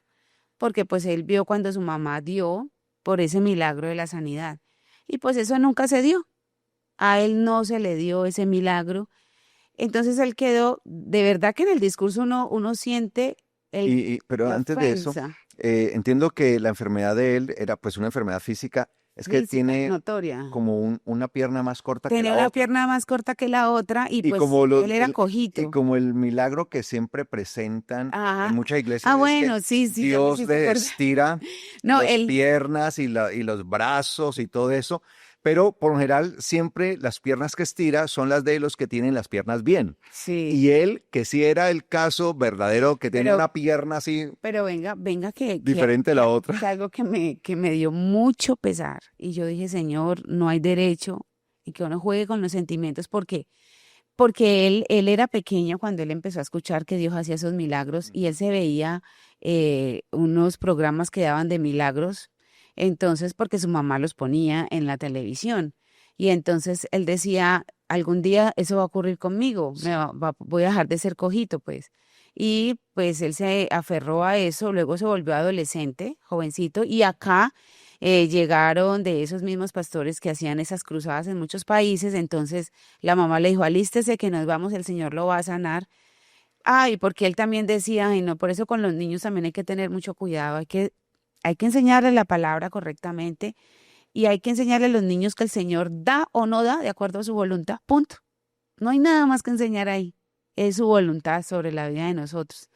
B: porque pues él vio cuando su mamá dio por ese milagro de la sanidad. Y pues eso nunca se dio. A él no se le dio ese milagro. Entonces él quedó, de verdad que en el discurso uno siente
A: Pero
B: la
A: antes de eso,
B: ofensa
A: entiendo que la enfermedad de él era pues una enfermedad física, es que
B: física,
A: tiene
B: notoria.
A: como una pierna más corta que
B: Tenía
A: la
B: una
A: otra.
B: pierna más corta que la otra y
A: Y
B: pues
A: como,
B: él era
A: y
B: cojito.
A: como el milagro que siempre presentan en
B: Ajá.
A: muchas iglesias
B: Ah,
A: es que
B: bueno, sí, sí, ya me
A: Dios
B: hiciste
A: le
B: acordar.
A: estira
B: No,
A: las
B: él,
A: piernas y los brazos y todo eso, pero por lo general siempre las piernas que estira son las de los que tienen las piernas bien.
B: sí,
A: Y él, que sí era el caso verdadero, que tenía
B: pero,
A: una pierna así
B: pero venga
A: diferente de la otra.
B: que algo que me dio mucho pesar. Y yo dije, Señor, no hay derecho y que uno juegue con los sentimientos porque él era pequeño cuando él empezó a escuchar que Dios hacía esos milagros y él se veía unos programas que daban de milagros, entonces porque su mamá los ponía en la televisión y entonces él decía, algún día eso va a ocurrir conmigo, voy a dejar de ser cojito, pues. Y pues él se aferró a eso, luego se volvió adolescente, jovencito, y acá llegaron de esos mismos pastores que hacían esas cruzadas en muchos países, entonces la mamá le dijo, alístese que nos vamos, el Señor lo va a sanar. Ay, porque él también decía, ay, no, por eso con los niños también hay que tener mucho cuidado, hay que enseñarles la palabra correctamente y hay que enseñarle a los niños que el Señor da o no da de acuerdo a su voluntad, punto. No hay nada más que enseñar ahí, es su voluntad sobre la vida de nosotros.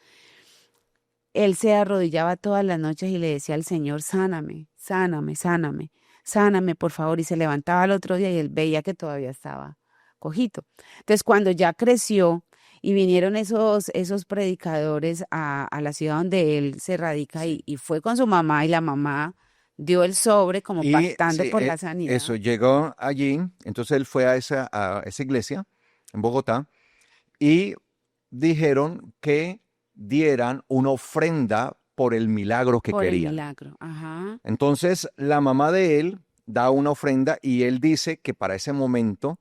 B: Él se arrodillaba todas las noches y le decía al Señor, sáname, sáname, sáname, sáname, por favor. Y se levantaba al otro día y él veía que todavía estaba cojito. Entonces, cuando ya creció y vinieron esos predicadores a la ciudad donde él se radica
A: Sí.
B: y fue con su mamá y la mamá dio el sobre como
A: Y
B: pactando
A: sí,
B: por la
A: eso,
B: sanidad.
A: llegó allí, entonces él fue a esa iglesia en Bogotá y dijeron que dieran una ofrenda por el milagro que
B: Por el
A: querían.
B: milagro. Ajá.
A: Entonces la mamá de él da una ofrenda y él dice que para ese momento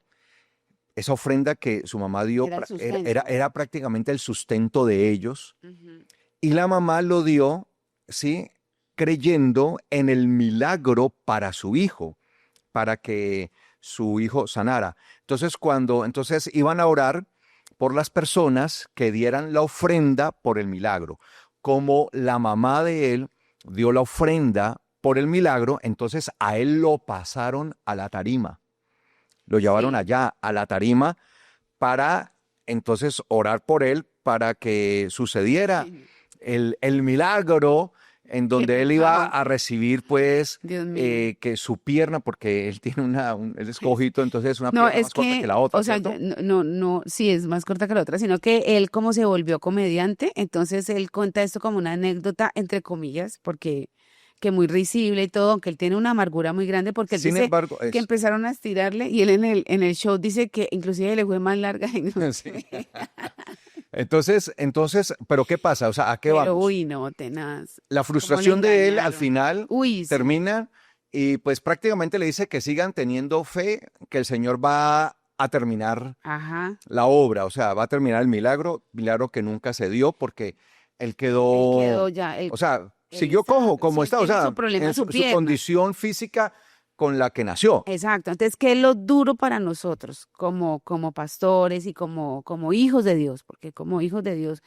A: esa ofrenda que su mamá dio
B: Era el
A: era,
B: sustento.
A: era prácticamente el sustento de ellos.
B: Ujú.
A: Y la mamá lo dio, ¿sí? Creyendo en el milagro para su hijo, para que su hijo sanara. Entonces iban a orar por las personas que dieran la ofrenda por el milagro. Como la mamá de él dio la ofrenda por el milagro, entonces a él lo pasaron a la tarima. Lo llevaron
B: Sí.
A: allá a la tarima para entonces orar por él para que sucediera
B: Ay, no.
A: el milagro en
B: ¿Qué
A: donde
B: le
A: él iba
B: pasó?
A: a recibir pues
B: Dios mío.
A: que su pierna, porque él tiene él es cojito, entonces una
B: No,
A: pierna
B: es
A: más corta que
B: que,
A: la
B: o
A: otra,
B: sea,
A: ¿cierto?
B: no, sí es más corta que la otra, sino que él como se volvió comediante, entonces él cuenta esto como una anécdota, entre comillas, porque que muy risible y todo, aunque él tiene una amargura muy grande, porque él
A: Sin
B: dice
A: embargo,
B: que
A: es,
B: empezaron a estirarle y él en el show dice que inclusive le fue más larga y no
A: sí.
B: sé.
A: Entonces, pero ¿qué pasa? O sea, ¿a qué
B: Pero
A: vamos?
B: uy, no, tenaz.
A: La
B: ¿Cómo le
A: frustración de él al
B: engañaron?
A: final
B: Uy, sí.
A: termina y pues prácticamente le dice que sigan teniendo fe, que el Señor va a terminar
B: Ajá.
A: la obra, o sea, va a terminar el milagro, milagro que nunca se dio porque él
B: Él quedó
A: quedó,
B: ya,
A: o sea,
B: él
A: siguió
B: está,
A: cojo como
B: sí, él
A: está, o
B: tiene su
A: sea,
B: problema,
A: en
B: su
A: su
B: pierna.
A: condición física con la que nació.
B: Exacto, entonces, ¿qué es lo duro para nosotros como pastores y como hijos de Dios? Porque como hijos de Dios,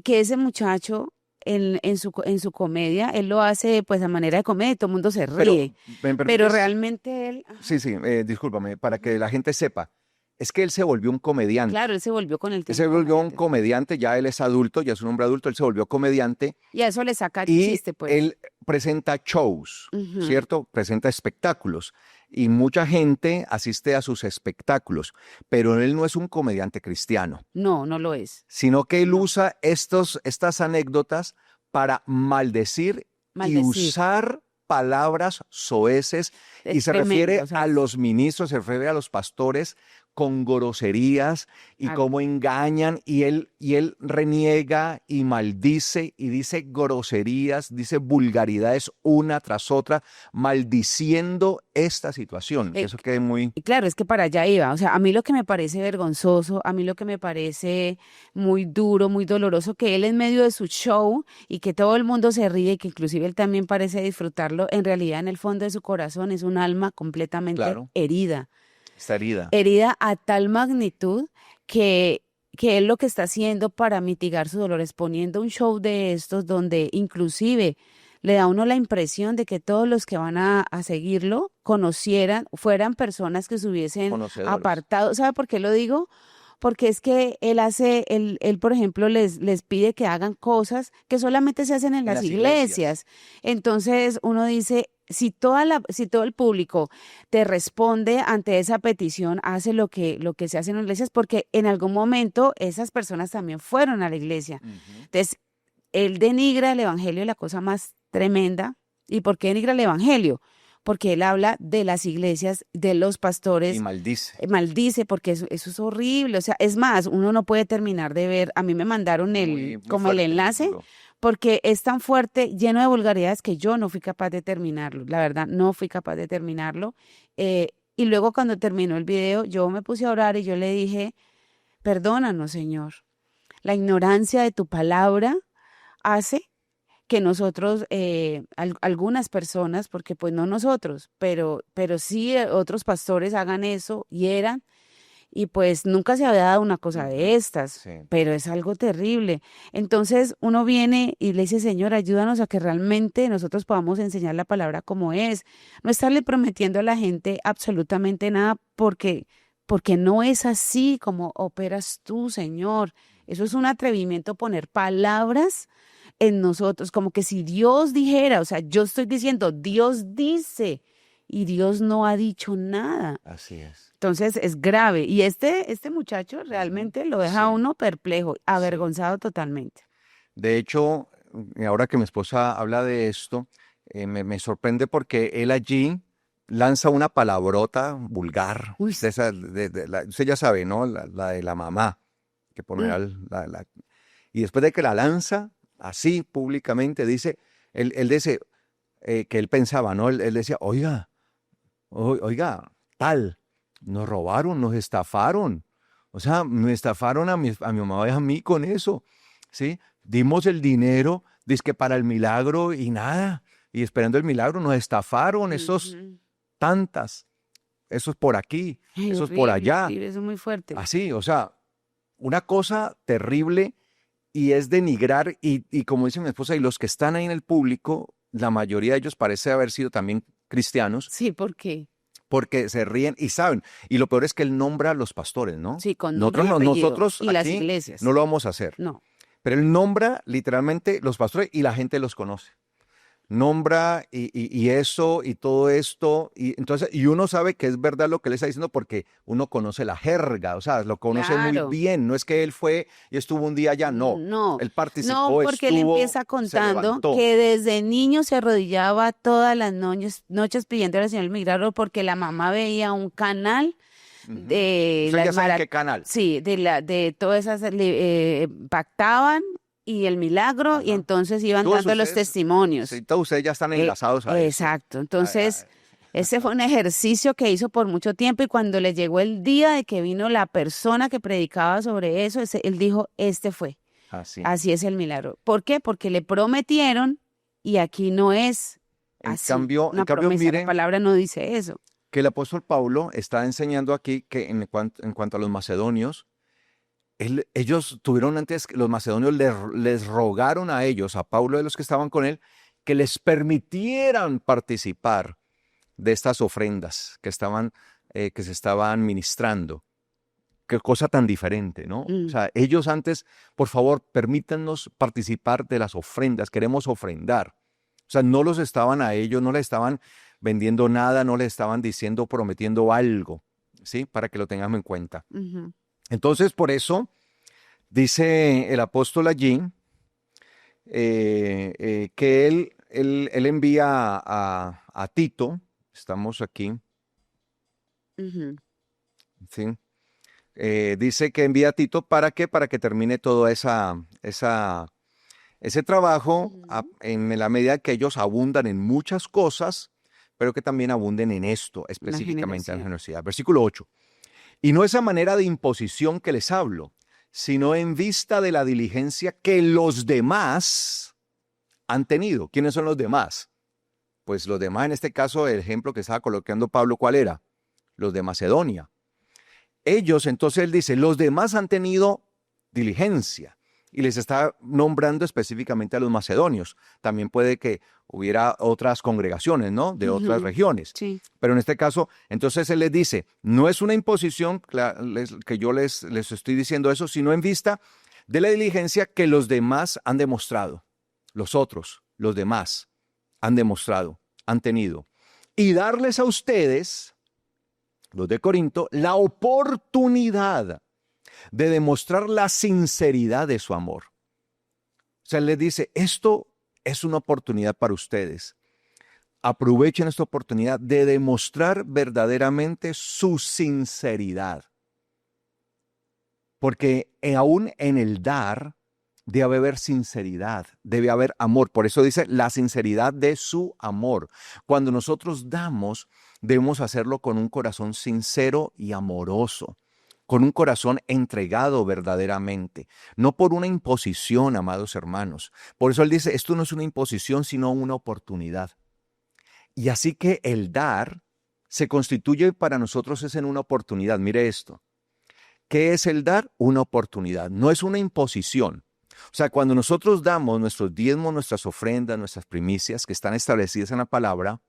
B: que ese muchacho en su comedia, él lo hace pues a manera de comedia y todo el mundo se
A: Pero,
B: ríe,
A: ¿me
B: pero
A: permites?
B: realmente él, ajá,
A: Sí, sí, discúlpame, para que
B: ujú,
A: la gente sepa, es que él se volvió un comediante.
B: claro, él se volvió con el
A: Él se
B: tiempo
A: volvió un
B: comediante.
A: comediante, ya él es adulto, ya es un hombre adulto, él se volvió comediante
B: Y a eso le saca
A: y
B: chiste, pues.
A: él presenta shows,
B: Ujú.
A: ¿cierto? Presenta espectáculos y mucha gente asiste a sus espectáculos, pero él no es un comediante cristiano,
B: No, no lo es.
A: sino que él
B: No,
A: usa estas anécdotas para maldecir y
B: maldecir.
A: usar palabras soeces y
B: Es
A: se
B: tremendo,
A: refiere
B: o sea,
A: a los ministros, se refiere a los pastores con groserías y
B: a-
A: cómo engañan y él reniega y maldice y dice groserías, dice vulgaridades una tras otra, maldiciendo esta situación, que
B: eh,
A: eso quede muy
B: Y claro, es que para allá iba. O sea, a mí lo que me parece vergonzoso, a mí lo que me parece muy duro, muy doloroso, que él en medio de su show y que todo el mundo se ríe y que inclusive él también parece disfrutarlo, en realidad en el fondo de su corazón es un alma completamente
A: claro,
B: herida,
A: está herida.
B: herida a tal magnitud que, que él lo que está haciendo para mitigar su dolor es poniendo un show de estos donde inclusive le da a uno la impresión de que todos los que van a seguirlo conocieran, fueran personas que se hubiesen
A: Conocedores.
B: apartado. ¿Sabe por qué lo digo? Porque es que él, por ejemplo, les pide que hagan cosas que solamente se hacen en
A: En
B: las
A: las iglesias.
B: iglesias. Entonces uno dice, si todo el público te responde ante esa petición, hace lo que se hace en las iglesias, porque en algún momento esas personas también fueron a la iglesia.
A: Ujú.
B: Entonces, él denigra el evangelio, la cosa más tremenda. ¿Y por qué denigra el evangelio? Porque él habla de las iglesias, de los
A: Y
B: pastores,
A: maldice.
B: maldice, porque eso es horrible. O sea, es más, uno no puede terminar de ver. A mí me mandaron
A: Muy, muy
B: como el
A: fuerte, muy
B: enlace,
A: duro.
B: porque es tan fuerte, lleno de vulgaridades, que yo no fui capaz de terminarlo. La verdad, no fui capaz de terminarlo. Y luego cuando terminó el video, yo me puse a orar y yo le dije, perdónanos, Señor. La ignorancia de tu palabra hace que nosotros, algunas personas, porque pues no nosotros, pero sí otros pastores hagan eso, hieran, y pues nunca se había dado una cosa
A: Ujú.
B: de estas,
A: Sí,
B: pero es algo terrible. Entonces uno viene y le dice, Señor, ayúdanos a que realmente nosotros podamos enseñar la palabra como es, no estarle prometiendo a la gente absolutamente nada porque no es así como operas tú, Señor. Eso es un atrevimiento poner palabras en nosotros, como que si Dios dijera, o sea, yo estoy diciendo, Dios dice, y Dios no ha dicho nada.
A: así es.
B: Entonces es grave. Y este muchacho
A: Ujú.
B: realmente lo deja a
A: Sí,
B: uno perplejo,
A: sí.
B: avergonzado totalmente.
A: De hecho, ahora que mi esposa habla de esto, me sorprende porque él allí lanza una palabrota vulgar,
B: Uy,
A: de esa,
B: sí.
A: usted ya sabe, ¿no? La de la mamá, que por lo
B: Mm.
A: general, y después de que la lanza así públicamente, dice, él dice que él pensaba, ¿no? Él decía, oiga, oiga, tal. nos robaron, nos estafaron. O sea, me estafaron a mi mamá y a mí con eso, ¿sí? Dimos el dinero, dizque para el milagro y nada. Y esperando el milagro, nos estafaron esos
B: Ujú.
A: tantas, esos por aquí,
B: Ay,
A: esos por
B: horrible,
A: allá.
B: horrible, eso es muy fuerte.
A: Así, o sea, una cosa terrible y es denigrar. Y como dice mi esposa, y los que están ahí en el público, la mayoría de ellos parece haber sido también cristianos,
B: Sí, ¿por qué?
A: porque se ríen y saben. Y lo peor es que él nombra a los pastores, ¿no?
B: Sí, con nombre
A: Nosotros,
B: y
A: no,
B: apellido.
A: nosotros
B: Y las
A: aquí no
B: iglesias.
A: lo vamos a hacer.
B: No.
A: Pero él nombra literalmente los pastores y la gente los conoce. Nombra y eso y todo esto. Y entonces, y uno sabe que es verdad lo que le está diciendo porque uno conoce la jerga, o sea, lo conoce muy
B: Claro.
A: bien. No es que él fue y estuvo un día allá, no.
B: No,
A: Él
B: no,
A: participó,
B: porque él
A: estuvo,
B: empieza
A: se
B: contando
A: levantó.
B: que desde niño se arrodillaba todas las noches pidiendo al Señor el milagro porque la mamá veía un canal
A: Ujú.
B: de
A: Ustedes
B: las
A: ya saben qué canal.
B: sí, de todas esas pactaban y el milagro y
A: Ajá.
B: entonces iban
A: Todos
B: dando los
A: ustedes,
B: testimonios.
A: sí, todos ustedes ya están
B: Eh,
A: enlazados a eso.
B: exacto. Entonces, ese fue un ejercicio que hizo por mucho tiempo y cuando le llegó el día de que vino la persona que predicaba sobre eso, él dijo, este fue.
A: Así.
B: Así es el milagro. ¿Por qué? Porque le prometieron y aquí no es
A: En
B: así.
A: cambio,
B: Una promesa, la
A: mire
B: palabra no dice eso.
A: que el apóstol Pablo está enseñando aquí que en cuanto a los macedonios, ellos tuvieron antes, los macedonios les rogaron a ellos, a Pablo y a los que estaban con él, que les permitieran participar de estas ofrendas que se estaban ministrando. Qué cosa tan diferente, ¿no? O
B: Mm,
A: sea, ellos antes, por favor, permítanos participar de las ofrendas, queremos ofrendar. O sea, no los estaban a ellos, no les estaban vendiendo nada, no les estaban diciendo, prometiendo algo, ¿sí? Para que lo tengamos en cuenta.
B: ujú,
A: Entonces, por eso, dice el apóstol allí, que él envía a Tito, estamos aquí,
B: ujú,
A: ¿sí? Dice que envía a Tito ¿para qué? Para que termine todo ese trabajo
B: ujú.
A: en la medida que ellos abundan en muchas cosas, pero que también abunden en esto,
B: La
A: específicamente en la
B: generación.
A: generosidad. Versículo 8. Y no esa manera de imposición que les hablo, sino en vista de la diligencia que los demás han tenido. ¿Quiénes son los demás? Pues los demás, en este caso, el ejemplo que estaba colocando Pablo, ¿cuál era? Los de Macedonia. Ellos, entonces él dice, los demás han tenido diligencia y les está nombrando específicamente a los macedonios. También puede que hubiera otras congregaciones, ¿no? De otras
B: Ujú,
A: regiones.
B: sí.
A: Pero en este caso, entonces él les dice, no es una imposición que yo les estoy diciendo eso, sino en vista de la diligencia que los demás han demostrado. Los otros, los demás, han demostrado, han tenido. Y darles a ustedes, los de Corinto, la oportunidad de demostrar la sinceridad de su amor. O sea, él les dice, esto es una oportunidad para ustedes. Aprovechen esta oportunidad de demostrar verdaderamente su sinceridad. Porque aún en el dar debe haber sinceridad, debe haber amor. Por eso dice la sinceridad de su amor. Cuando nosotros damos, debemos hacerlo con un corazón sincero y amoroso, con un corazón entregado verdaderamente, no por una imposición, amados hermanos. Por eso él dice, esto no es una imposición, sino una oportunidad. Y así que el dar se constituye para nosotros es en una oportunidad. Mire esto. ¿Qué es el dar? Una oportunidad, no es una imposición. O sea, cuando nosotros damos nuestros diezmos, nuestras ofrendas, nuestras primicias que están establecidas en la palabra,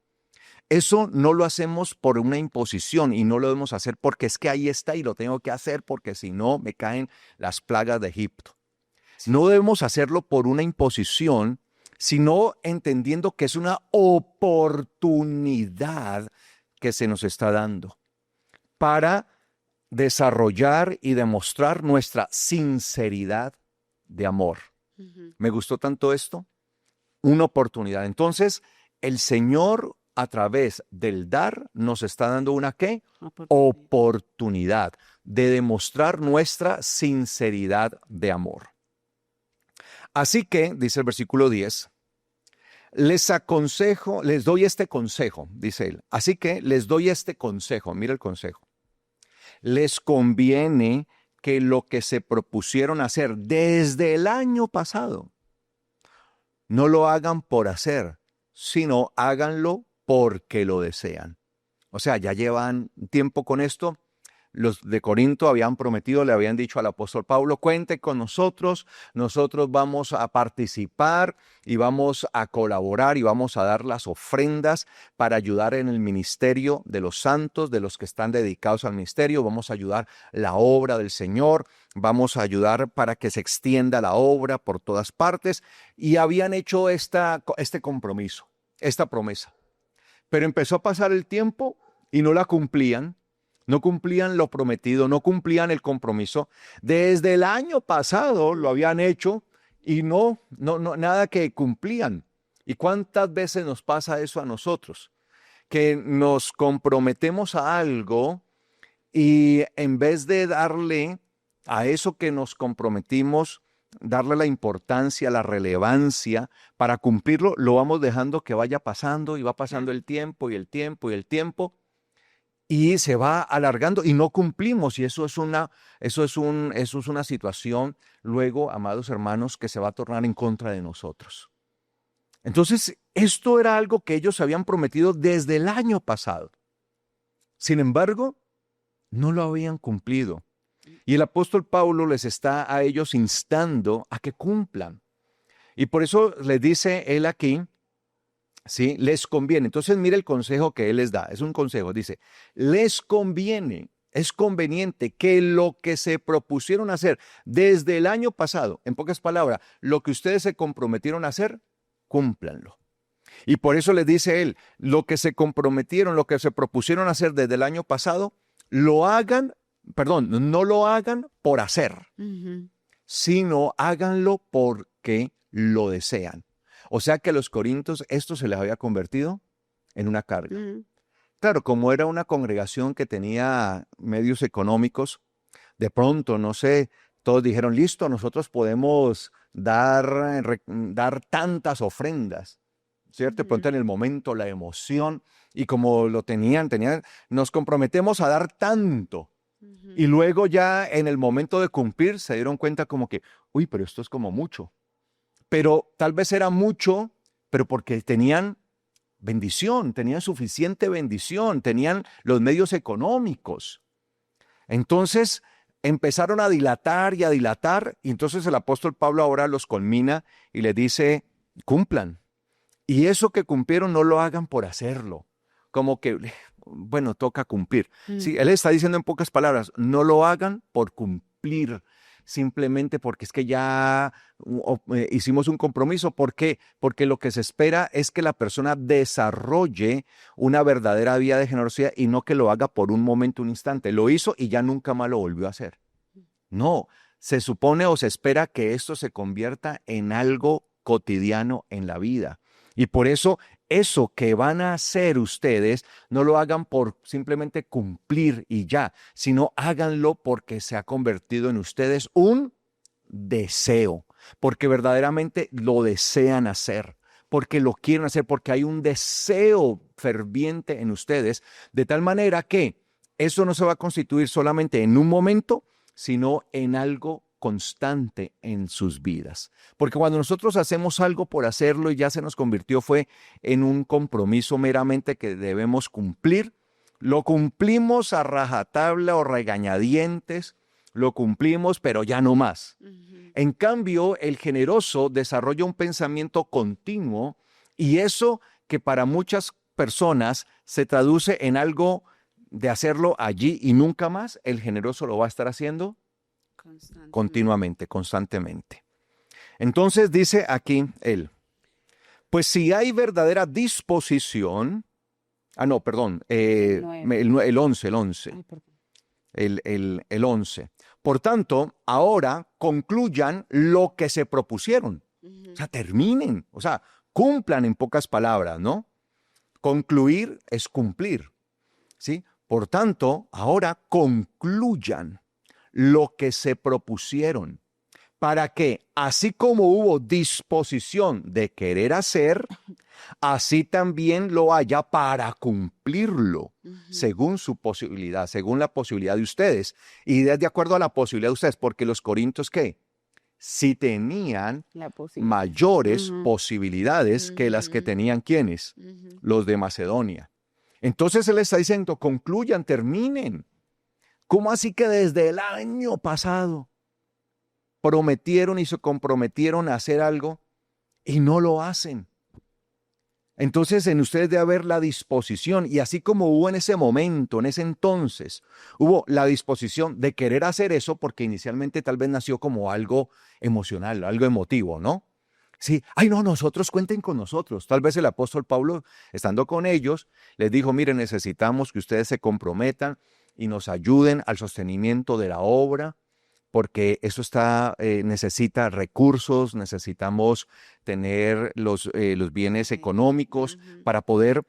A: eso no lo hacemos por una imposición y no lo debemos hacer porque es que ahí está y lo tengo que hacer porque si no me caen las plagas de Egipto. No debemos hacerlo por una imposición, sino entendiendo que es una oportunidad que se nos está dando para desarrollar y demostrar nuestra sinceridad de amor.
B: Ujú,
A: ¿Me gustó tanto esto? Una oportunidad. Entonces, el Señor a través del dar nos está dando una ¿qué?
B: oportunidad.
A: Oportunidad de demostrar nuestra sinceridad de amor. Así que, dice el versículo 10, les aconsejo, les doy este consejo, dice él. Así que les doy este consejo, mira el consejo. les conviene que lo que se propusieron hacer desde el año pasado, no lo hagan por hacer, sino háganlo porque lo desean. O sea, ya llevan tiempo con esto. Los de Corinto habían prometido, le habían dicho al apóstol Pablo, cuente con nosotros vamos a participar y vamos a colaborar y vamos a dar las ofrendas para ayudar en el ministerio de los santos, de los que están dedicados al ministerio, vamos a ayudar la obra del Señor, vamos a ayudar para que se extienda la obra por todas partes, y habían hecho este compromiso, esta promesa. Pero empezó a pasar el tiempo y no la cumplían. No cumplían lo prometido, no cumplían el compromiso. Desde el año pasado lo habían hecho y nada que cumplían. ¿Y cuántas veces nos pasa eso a nosotros? Que nos comprometemos a algo y en vez de darle a eso que nos comprometimos, darle la importancia, la relevancia para cumplirlo, lo vamos dejando que vaya pasando y va pasando el tiempo y el tiempo y el tiempo. Y se va alargando y no cumplimos. Y eso es una situación, luego, amados hermanos, que se va a tornar en contra de nosotros. Entonces, esto era algo que ellos habían prometido desde el año pasado. Sin embargo, no lo habían cumplido. Y el apóstol Pablo les está a ellos instando a que cumplan. Y por eso les dice él aquí, ¿sí? Les conviene. Entonces, mire el consejo que él les da. Es un consejo. Dice, les conviene, es conveniente que lo que se propusieron hacer desde el año pasado, en pocas palabras, lo que ustedes se comprometieron a hacer, cúmplanlo. Y por eso les dice él, lo que se comprometieron, lo que se propusieron hacer desde el año pasado, no lo hagan por hacer, sino háganlo porque lo desean. O sea que a los corintios esto se les había convertido en una carga. Claro, como era una congregación que tenía medios económicos, de pronto, no sé, todos dijeron, listo, nosotros podemos dar tantas ofrendas, ¿cierto? De pronto en el momento, la emoción, y como lo tenían, nos comprometemos a dar tanto. Y luego ya en el momento de cumplir se dieron cuenta como que, uy, pero esto es como mucho. Pero tal vez era mucho, pero porque tenían bendición, tenían suficiente bendición, tenían los medios económicos. Entonces empezaron a dilatar, y entonces el apóstol Pablo ahora los culmina y les dice, cumplan. Y eso que cumplieron no lo hagan por hacerlo, como que, bueno, toca cumplir. Sí, él está diciendo en pocas palabras, no lo hagan por cumplir, simplemente porque es que ya hicimos un compromiso. ¿Por qué? Porque lo que se espera es que la persona desarrolle una verdadera vida de generosidad y no que lo haga por un momento, un instante. Lo hizo y ya nunca más lo volvió a hacer. No, se supone o se espera que esto se convierta en algo cotidiano en la vida. Y por eso que van a hacer ustedes, no lo hagan por simplemente cumplir y ya, sino háganlo porque se ha convertido en ustedes un deseo, porque verdaderamente lo desean hacer, porque lo quieren hacer, porque hay un deseo ferviente en ustedes, de tal manera que eso no se va a constituir solamente en un momento, sino en algo constante en sus vidas. Porque cuando nosotros hacemos algo por hacerlo y ya se nos convirtió fue en un compromiso meramente que debemos cumplir, lo cumplimos a rajatabla o regañadientes, lo cumplimos pero ya no más. En cambio, el generoso desarrolla un pensamiento continuo y eso que para muchas personas se traduce en algo de hacerlo allí y nunca más, el generoso lo va a estar haciendo continuamente, constantemente. Entonces dice aquí él, pues si hay verdadera disposición, el 11, el 11. Por tanto, ahora concluyan lo que se propusieron. O sea, terminen, o sea, cumplan en pocas palabras, ¿no? Concluir es cumplir, ¿sí? Por tanto, ahora concluyan lo que se propusieron, para que, así como hubo disposición de querer hacer, así también lo haya para cumplirlo,
B: Ujú.
A: según su posibilidad, según la posibilidad de ustedes. Y de acuerdo a la posibilidad de ustedes, porque los corintios, ¿qué? Sí tenían
B: La posible.
A: mayores
B: Ujú,
A: posibilidades que las que
B: ujú,
A: tenían ¿quiénes?
B: ujú.
A: Los de Macedonia. Entonces él está diciendo, concluyan, terminen. ¿Cómo así que desde el año pasado prometieron y se comprometieron a hacer algo y no lo hacen? Entonces en ustedes debe haber la disposición, y así como hubo en ese momento, en ese entonces, hubo la disposición de querer hacer eso porque inicialmente tal vez nació como algo emocional, algo emotivo, ¿no? Sí, ay no, nosotros cuenten con nosotros. Tal vez el apóstol Pablo, estando con ellos, les dijo, miren, necesitamos que ustedes se comprometan y nos ayuden al sostenimiento de la obra, porque eso necesita recursos, necesitamos tener los bienes
B: Sí.
A: económicos
B: Ujú.
A: para poder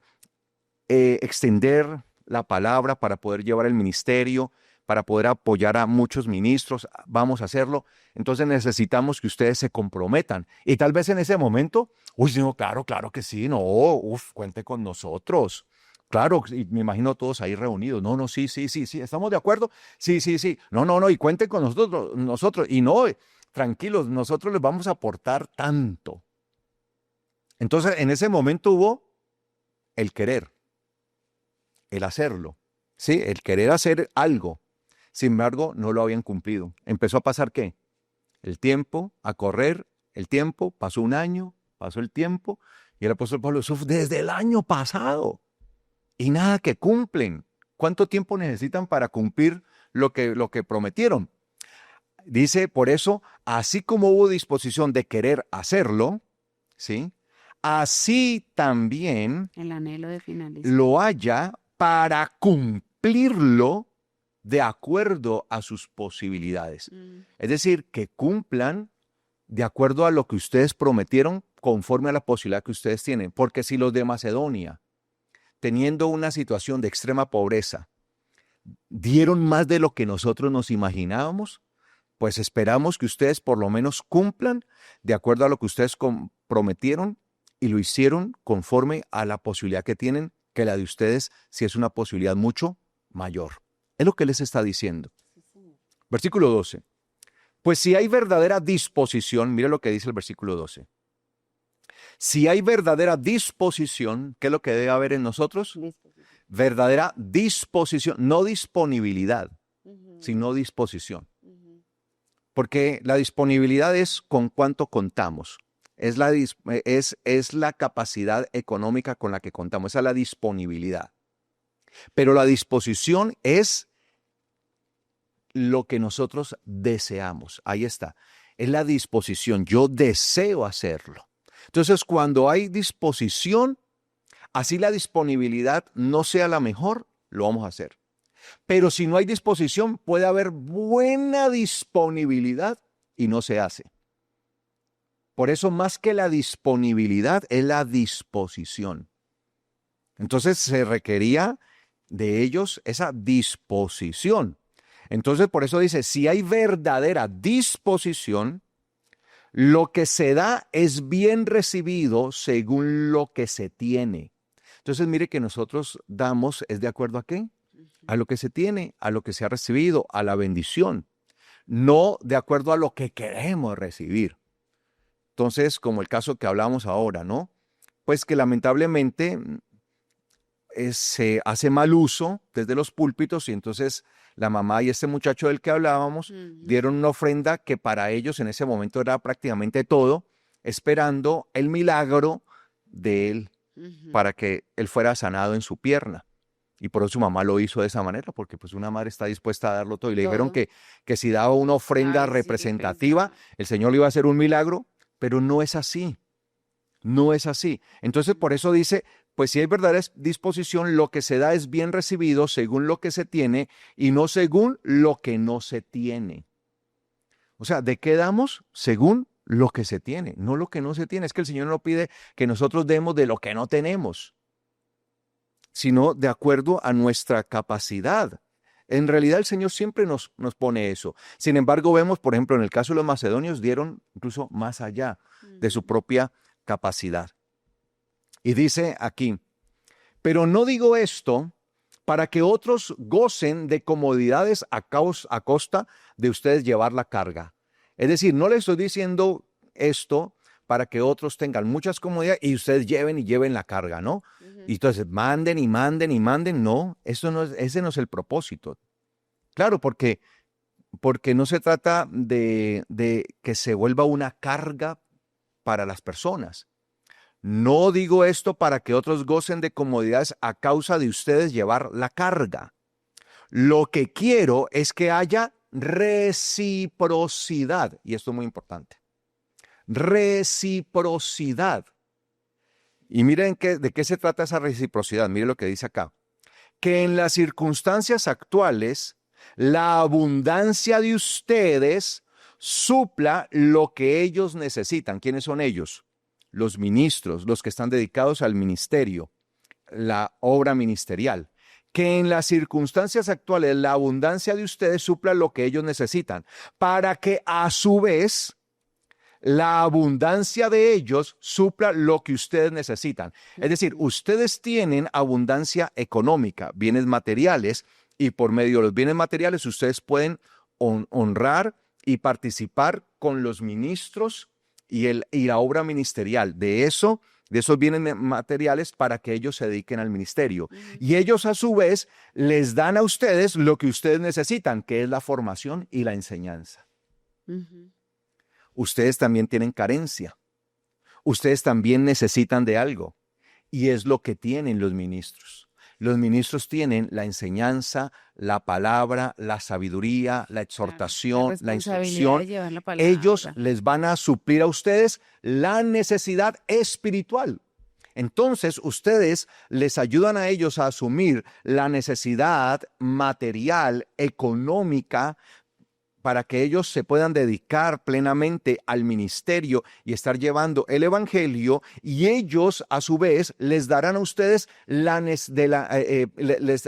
A: extender la palabra, para poder llevar el ministerio, para poder apoyar a muchos ministros. Vamos a hacerlo. Entonces necesitamos que ustedes se comprometan. Y tal vez en ese momento, uy, no, claro, claro que sí, no, uf, cuente con nosotros. Claro, y me imagino todos ahí reunidos. No, no, sí, sí, sí, sí, ¿estamos de acuerdo? Sí, sí, sí. No, no, no, y cuenten con nosotros. Y no, tranquilos, nosotros les vamos a aportar tanto. Entonces, en ese momento hubo el querer, el hacerlo, ¿sí? El querer hacer algo. Sin embargo, no lo habían cumplido. ¿Empezó a pasar qué? El tiempo, a correr, el tiempo, pasó un año, pasó el tiempo, y el apóstol Pablo, eso fue desde el año pasado, y nada que cumplen. ¿Cuánto tiempo necesitan para cumplir lo que prometieron? Dice, por eso, así como hubo disposición de querer hacerlo, ¿sí? Así también
B: El anhelo de finalizar.
A: lo haya para cumplirlo de acuerdo a sus posibilidades.
B: Mm.
A: Es decir, que cumplan de acuerdo a lo que ustedes prometieron conforme a la posibilidad que ustedes tienen. Porque si los de Macedonia, teniendo una situación de extrema pobreza, dieron más de lo que nosotros nos imaginábamos, pues esperamos que ustedes por lo menos cumplan de acuerdo a lo que ustedes prometieron y lo hicieron conforme a la posibilidad que tienen, que la de ustedes sí es una posibilidad mucho mayor. Es lo que les está diciendo.
B: Sí, señor.
A: Versículo 12. Pues si hay verdadera disposición, mire lo que dice el versículo 12. Si hay verdadera disposición, ¿qué es lo que debe haber en nosotros?
B: Disposición.
A: Verdadera disposición, no disponibilidad,
B: Ujú,
A: sino disposición.
B: ujú.
A: Porque la disponibilidad es con cuánto contamos. Es la capacidad económica con la que contamos. Esa es la disponibilidad. Pero la disposición es lo que nosotros deseamos. Ahí está. Es la disposición. Yo deseo hacerlo. Entonces, cuando hay disposición, así la disponibilidad no sea la mejor, lo vamos a hacer. Pero si no hay disposición, puede haber buena disponibilidad y no se hace. Por eso, más que la disponibilidad, es la disposición. Entonces, se requería de ellos esa disposición. Entonces, por eso dice, si hay verdadera disposición, lo que se da es bien recibido según lo que se tiene. Entonces, mire que nosotros damos, ¿es de acuerdo a qué? A lo que se tiene, a lo que se ha recibido, a la bendición, no de acuerdo a lo que queremos recibir. Entonces, como el caso que hablamos ahora, ¿no? Pues que lamentablemente se hace mal uso desde los púlpitos y entonces la mamá y este muchacho del que hablábamos
B: Ujú,
A: dieron una ofrenda que para ellos en ese momento era prácticamente todo, esperando el milagro de él
B: ujú.
A: para que él fuera sanado en su pierna. Y por eso su mamá lo hizo de esa manera, porque pues una madre está dispuesta a darlo todo. Y le dijeron
B: Todo.
A: que si daba una ofrenda
B: Ay, sí,
A: representativa,
B: pensaba.
A: el Señor le iba a hacer un milagro, pero no es así. No es así. Entonces, por eso dice, pues si hay verdadera disposición, lo que se da es bien recibido según lo que se tiene y no según lo que no se tiene. O sea, ¿de qué damos? Según lo que se tiene, no lo que no se tiene. Es que el Señor no pide que nosotros demos de lo que no tenemos, sino de acuerdo a nuestra capacidad. En realidad el Señor siempre nos pone eso. Sin embargo, vemos, por ejemplo, en el caso de los macedonios, dieron incluso más allá de su
B: Ujú.
A: propia capacidad. Y dice aquí, pero no digo esto para que otros gocen de comodidades a costa de ustedes llevar la carga. Es decir, no les estoy diciendo esto para que otros tengan muchas comodidades y ustedes lleven y lleven la carga, ¿no? Y entonces manden y manden y manden. No, ese no es el propósito. Claro, porque no se trata de que se vuelva una carga para las personas. No digo esto para que otros gocen de comodidades a causa de ustedes llevar la carga. Lo que quiero es que haya reciprocidad. Y esto es muy importante. Reciprocidad. Y miren de qué se trata esa reciprocidad. Miren lo que dice acá. Que en las circunstancias actuales, la abundancia de ustedes supla lo que ellos necesitan. ¿Quiénes son ellos? Los ministros, los que están dedicados al ministerio, la obra ministerial. Que en las circunstancias actuales, la abundancia de ustedes supla lo que ellos necesitan, para que a su vez la abundancia de ellos supla lo que ustedes necesitan. Es decir, ustedes tienen abundancia económica, bienes materiales, y por medio de los bienes materiales ustedes pueden honrar y participar con los ministros y la obra ministerial. De esos bienes materiales para que ellos se dediquen al ministerio. Y ellos a su vez les dan a ustedes lo que ustedes necesitan, que es la formación y la enseñanza. Ustedes también tienen carencia. Ustedes también necesitan de algo. Y es lo que tienen los ministros. Los ministros tienen la enseñanza, la palabra, la sabiduría, la exhortación, la instrucción. Ellos les van a suplir a ustedes la necesidad espiritual. Entonces, ustedes les ayudan a ellos a asumir la necesidad material, económica, para que ellos se puedan dedicar plenamente al ministerio y estar llevando el evangelio, y ellos a su vez les darán a ustedes les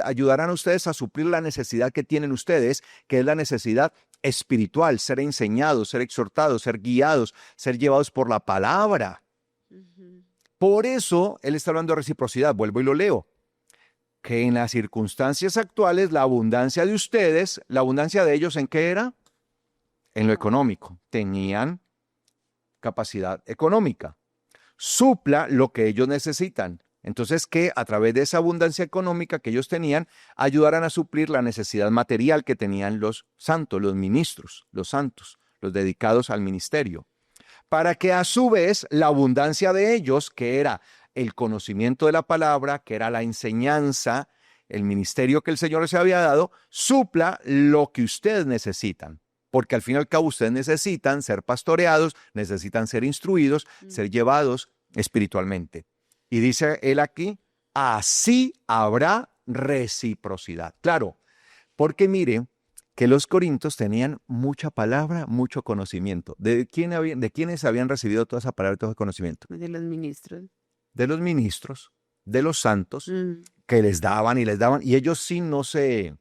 A: ayudarán a ustedes a suplir la necesidad que tienen ustedes, que es la necesidad espiritual, ser enseñados, ser exhortados, ser guiados, ser llevados por la palabra. Por eso él está hablando de reciprocidad. Vuelvo y lo leo. Que en las circunstancias actuales la abundancia de ustedes, la abundancia de ellos, ¿en qué era? En lo económico. Tenían capacidad económica. Supla lo que ellos necesitan. Entonces, que a través de esa abundancia económica que ellos tenían, ayudaran a suplir la necesidad material que tenían los santos, los ministros, los santos, los dedicados al ministerio. Para que a su vez la abundancia de ellos, que era el conocimiento de la palabra, que era la enseñanza, el ministerio que el Señor les había dado, supla lo que ustedes necesitan. Porque al fin y al cabo ustedes necesitan ser pastoreados, necesitan ser instruidos, ser llevados espiritualmente. Y dice él aquí, así habrá reciprocidad. Claro, porque mire que los corintios tenían mucha palabra, mucho conocimiento. ¿De quiénes habían recibido toda esa palabra y todo ese conocimiento?
B: De los ministros.
A: De los ministros, de los santos, que les daban, y ellos sí no se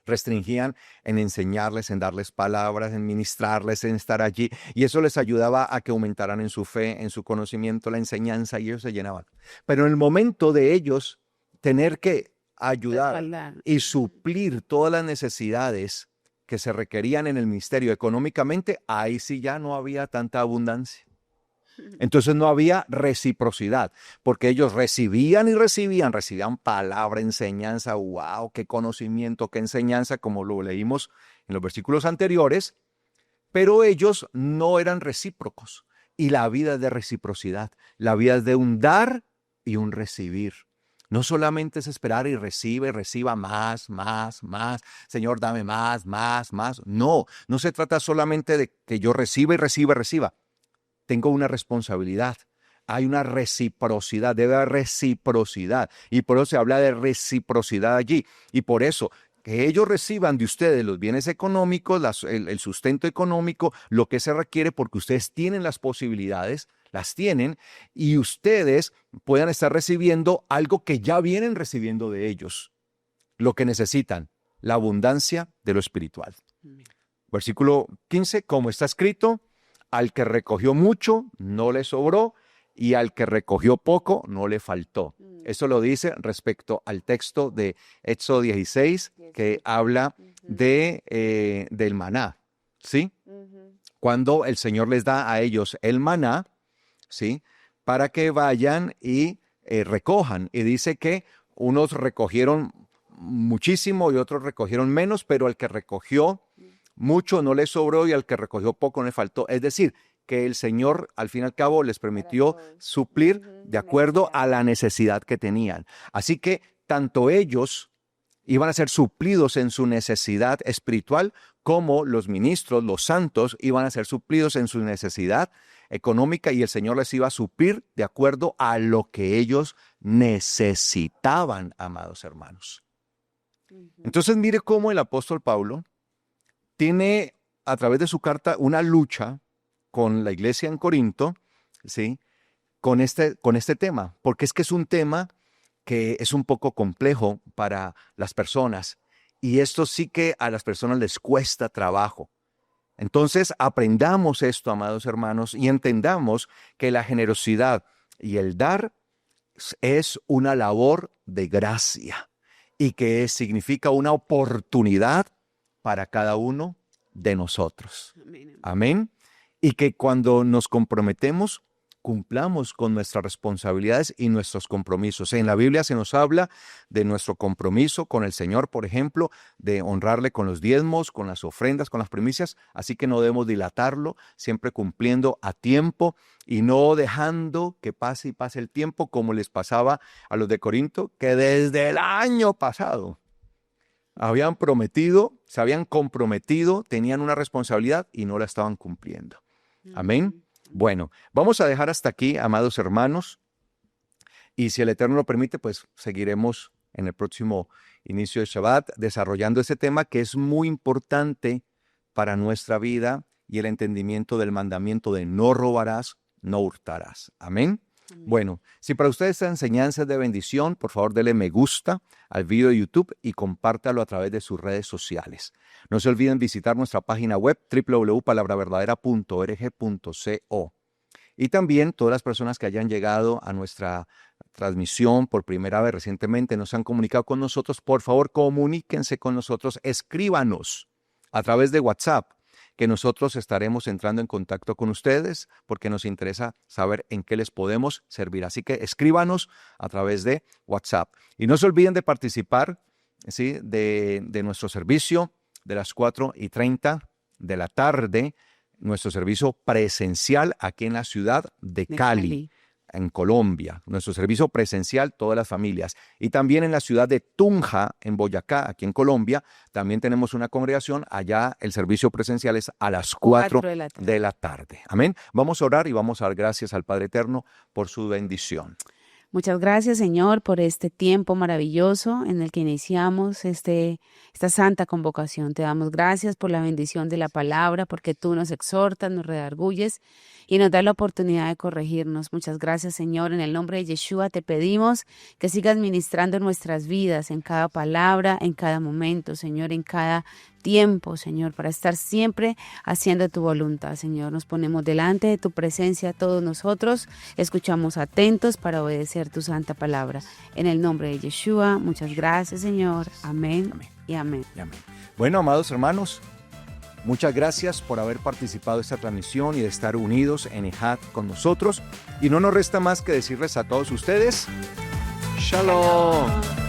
A: restringían en enseñarles, en darles palabras, en ministrarles, en estar allí, y eso les ayudaba a que aumentaran en su fe, en su conocimiento, la enseñanza, y ellos se llenaban. Pero en el momento de ellos tener que ayudar y suplir todas las necesidades que se requerían en el ministerio económicamente, ahí sí ya no había tanta abundancia. Entonces no había reciprocidad, porque ellos recibían palabra, enseñanza, wow, qué conocimiento, qué enseñanza, como lo leímos en los versículos anteriores, pero ellos no eran recíprocos. Y la vida es de reciprocidad, la vida es de un dar y un recibir. No solamente es esperar y reciba más, Señor, dame más. No se trata solamente de que yo reciba y reciba. Tengo una responsabilidad. Hay una reciprocidad, debe haber reciprocidad. Y por eso se habla de reciprocidad allí. Y por eso, que ellos reciban de ustedes los bienes económicos, el sustento económico, lo que se requiere, porque ustedes tienen las posibilidades, las tienen, y ustedes puedan estar recibiendo algo que ya vienen recibiendo de ellos. Lo que necesitan, la abundancia de lo espiritual. Versículo 15, como está escrito, al que recogió mucho, no le sobró, y al que recogió poco no le faltó. Eso lo dice respecto al texto de Éxodo 16 que habla del maná, ¿sí? Cuando el Señor les da a ellos el maná, ¿sí? Para que vayan y recojan. Y dice que unos recogieron muchísimo y otros recogieron menos, pero al que recogió mucho no le sobró y al que recogió poco no le faltó. Es decir, que el Señor al fin y al cabo les permitió suplir de acuerdo a la necesidad que tenían. Así que tanto ellos iban a ser suplidos en su necesidad espiritual, como los ministros, los santos, iban a ser suplidos en su necesidad económica y el Señor les iba a suplir de acuerdo a lo que ellos necesitaban, amados hermanos. Entonces mire cómo el apóstol Pablo tiene a través de su carta una lucha con la iglesia en Corinto, ¿sí? Con este tema, porque es que es un tema que es un poco complejo para las personas y esto sí que a las personas les cuesta trabajo. Entonces aprendamos esto, amados hermanos, y entendamos que la generosidad y el dar es una labor de gracia y que significa una oportunidad para cada uno de nosotros.
B: Amén.
A: Amén. Y que cuando nos comprometemos, cumplamos con nuestras responsabilidades y nuestros compromisos. En la Biblia se nos habla de nuestro compromiso con el Señor, por ejemplo, de honrarle con los diezmos, con las ofrendas, con las primicias, así que no debemos dilatarlo, siempre cumpliendo a tiempo y no dejando que pase y pase el tiempo como les pasaba a los de Corinto, que desde el año pasado habían prometido, se habían comprometido, tenían una responsabilidad y no la estaban cumpliendo. Amén. Bueno, vamos a dejar hasta aquí, amados hermanos, y si el Eterno lo permite, pues seguiremos en el próximo inicio de Shabbat desarrollando ese tema que es muy importante para nuestra vida y el entendimiento del mandamiento de no robarás, no hurtarás. Amén. Bueno, si para ustedes esta enseñanza es de bendición, por favor denle me gusta al video de YouTube y compártalo a través de sus redes sociales. No se olviden visitar nuestra página web www.palabraVerdadera.org.co. Y también todas las personas que hayan llegado a nuestra transmisión por primera vez recientemente, nos han comunicado con nosotros, por favor comuníquense con nosotros, escríbanos a través de WhatsApp, que nosotros estaremos entrando en contacto con ustedes porque nos interesa saber en qué les podemos servir. Así que escríbanos a través de WhatsApp. Y no se olviden de participar, ¿sí? de nuestro servicio de las 4:30 de la tarde, nuestro servicio presencial aquí en la ciudad de Cali, en Colombia. Nuestro servicio presencial, todas las familias. Y también en la ciudad de Tunja, en Boyacá, aquí en Colombia, también tenemos una congregación. Allá el servicio presencial es a las 4 de la tarde. Amén. Vamos a orar y vamos a dar gracias al Padre Eterno por su bendición.
B: Muchas gracias, Señor, por este tiempo maravilloso en el que iniciamos esta santa convocación. Te damos gracias por la bendición de la palabra, porque tú nos exhortas, nos redarguyes y nos das la oportunidad de corregirnos. Muchas gracias, Señor. En el nombre de Yeshua te pedimos que sigas ministrando nuestras vidas en cada palabra, en cada momento, Señor, en cada tiempo, Señor, para estar siempre haciendo tu voluntad, Señor. Nos ponemos delante de tu presencia todos nosotros, escuchamos atentos para obedecer tu santa palabra. En el nombre de Yeshua, muchas gracias, Señor. Amén, amén. Y amén.
A: Y amén. Bueno, amados hermanos, muchas gracias por haber participado de esta transmisión y de estar unidos en Ejad con nosotros. Y no nos resta más que decirles a todos ustedes, Shalom.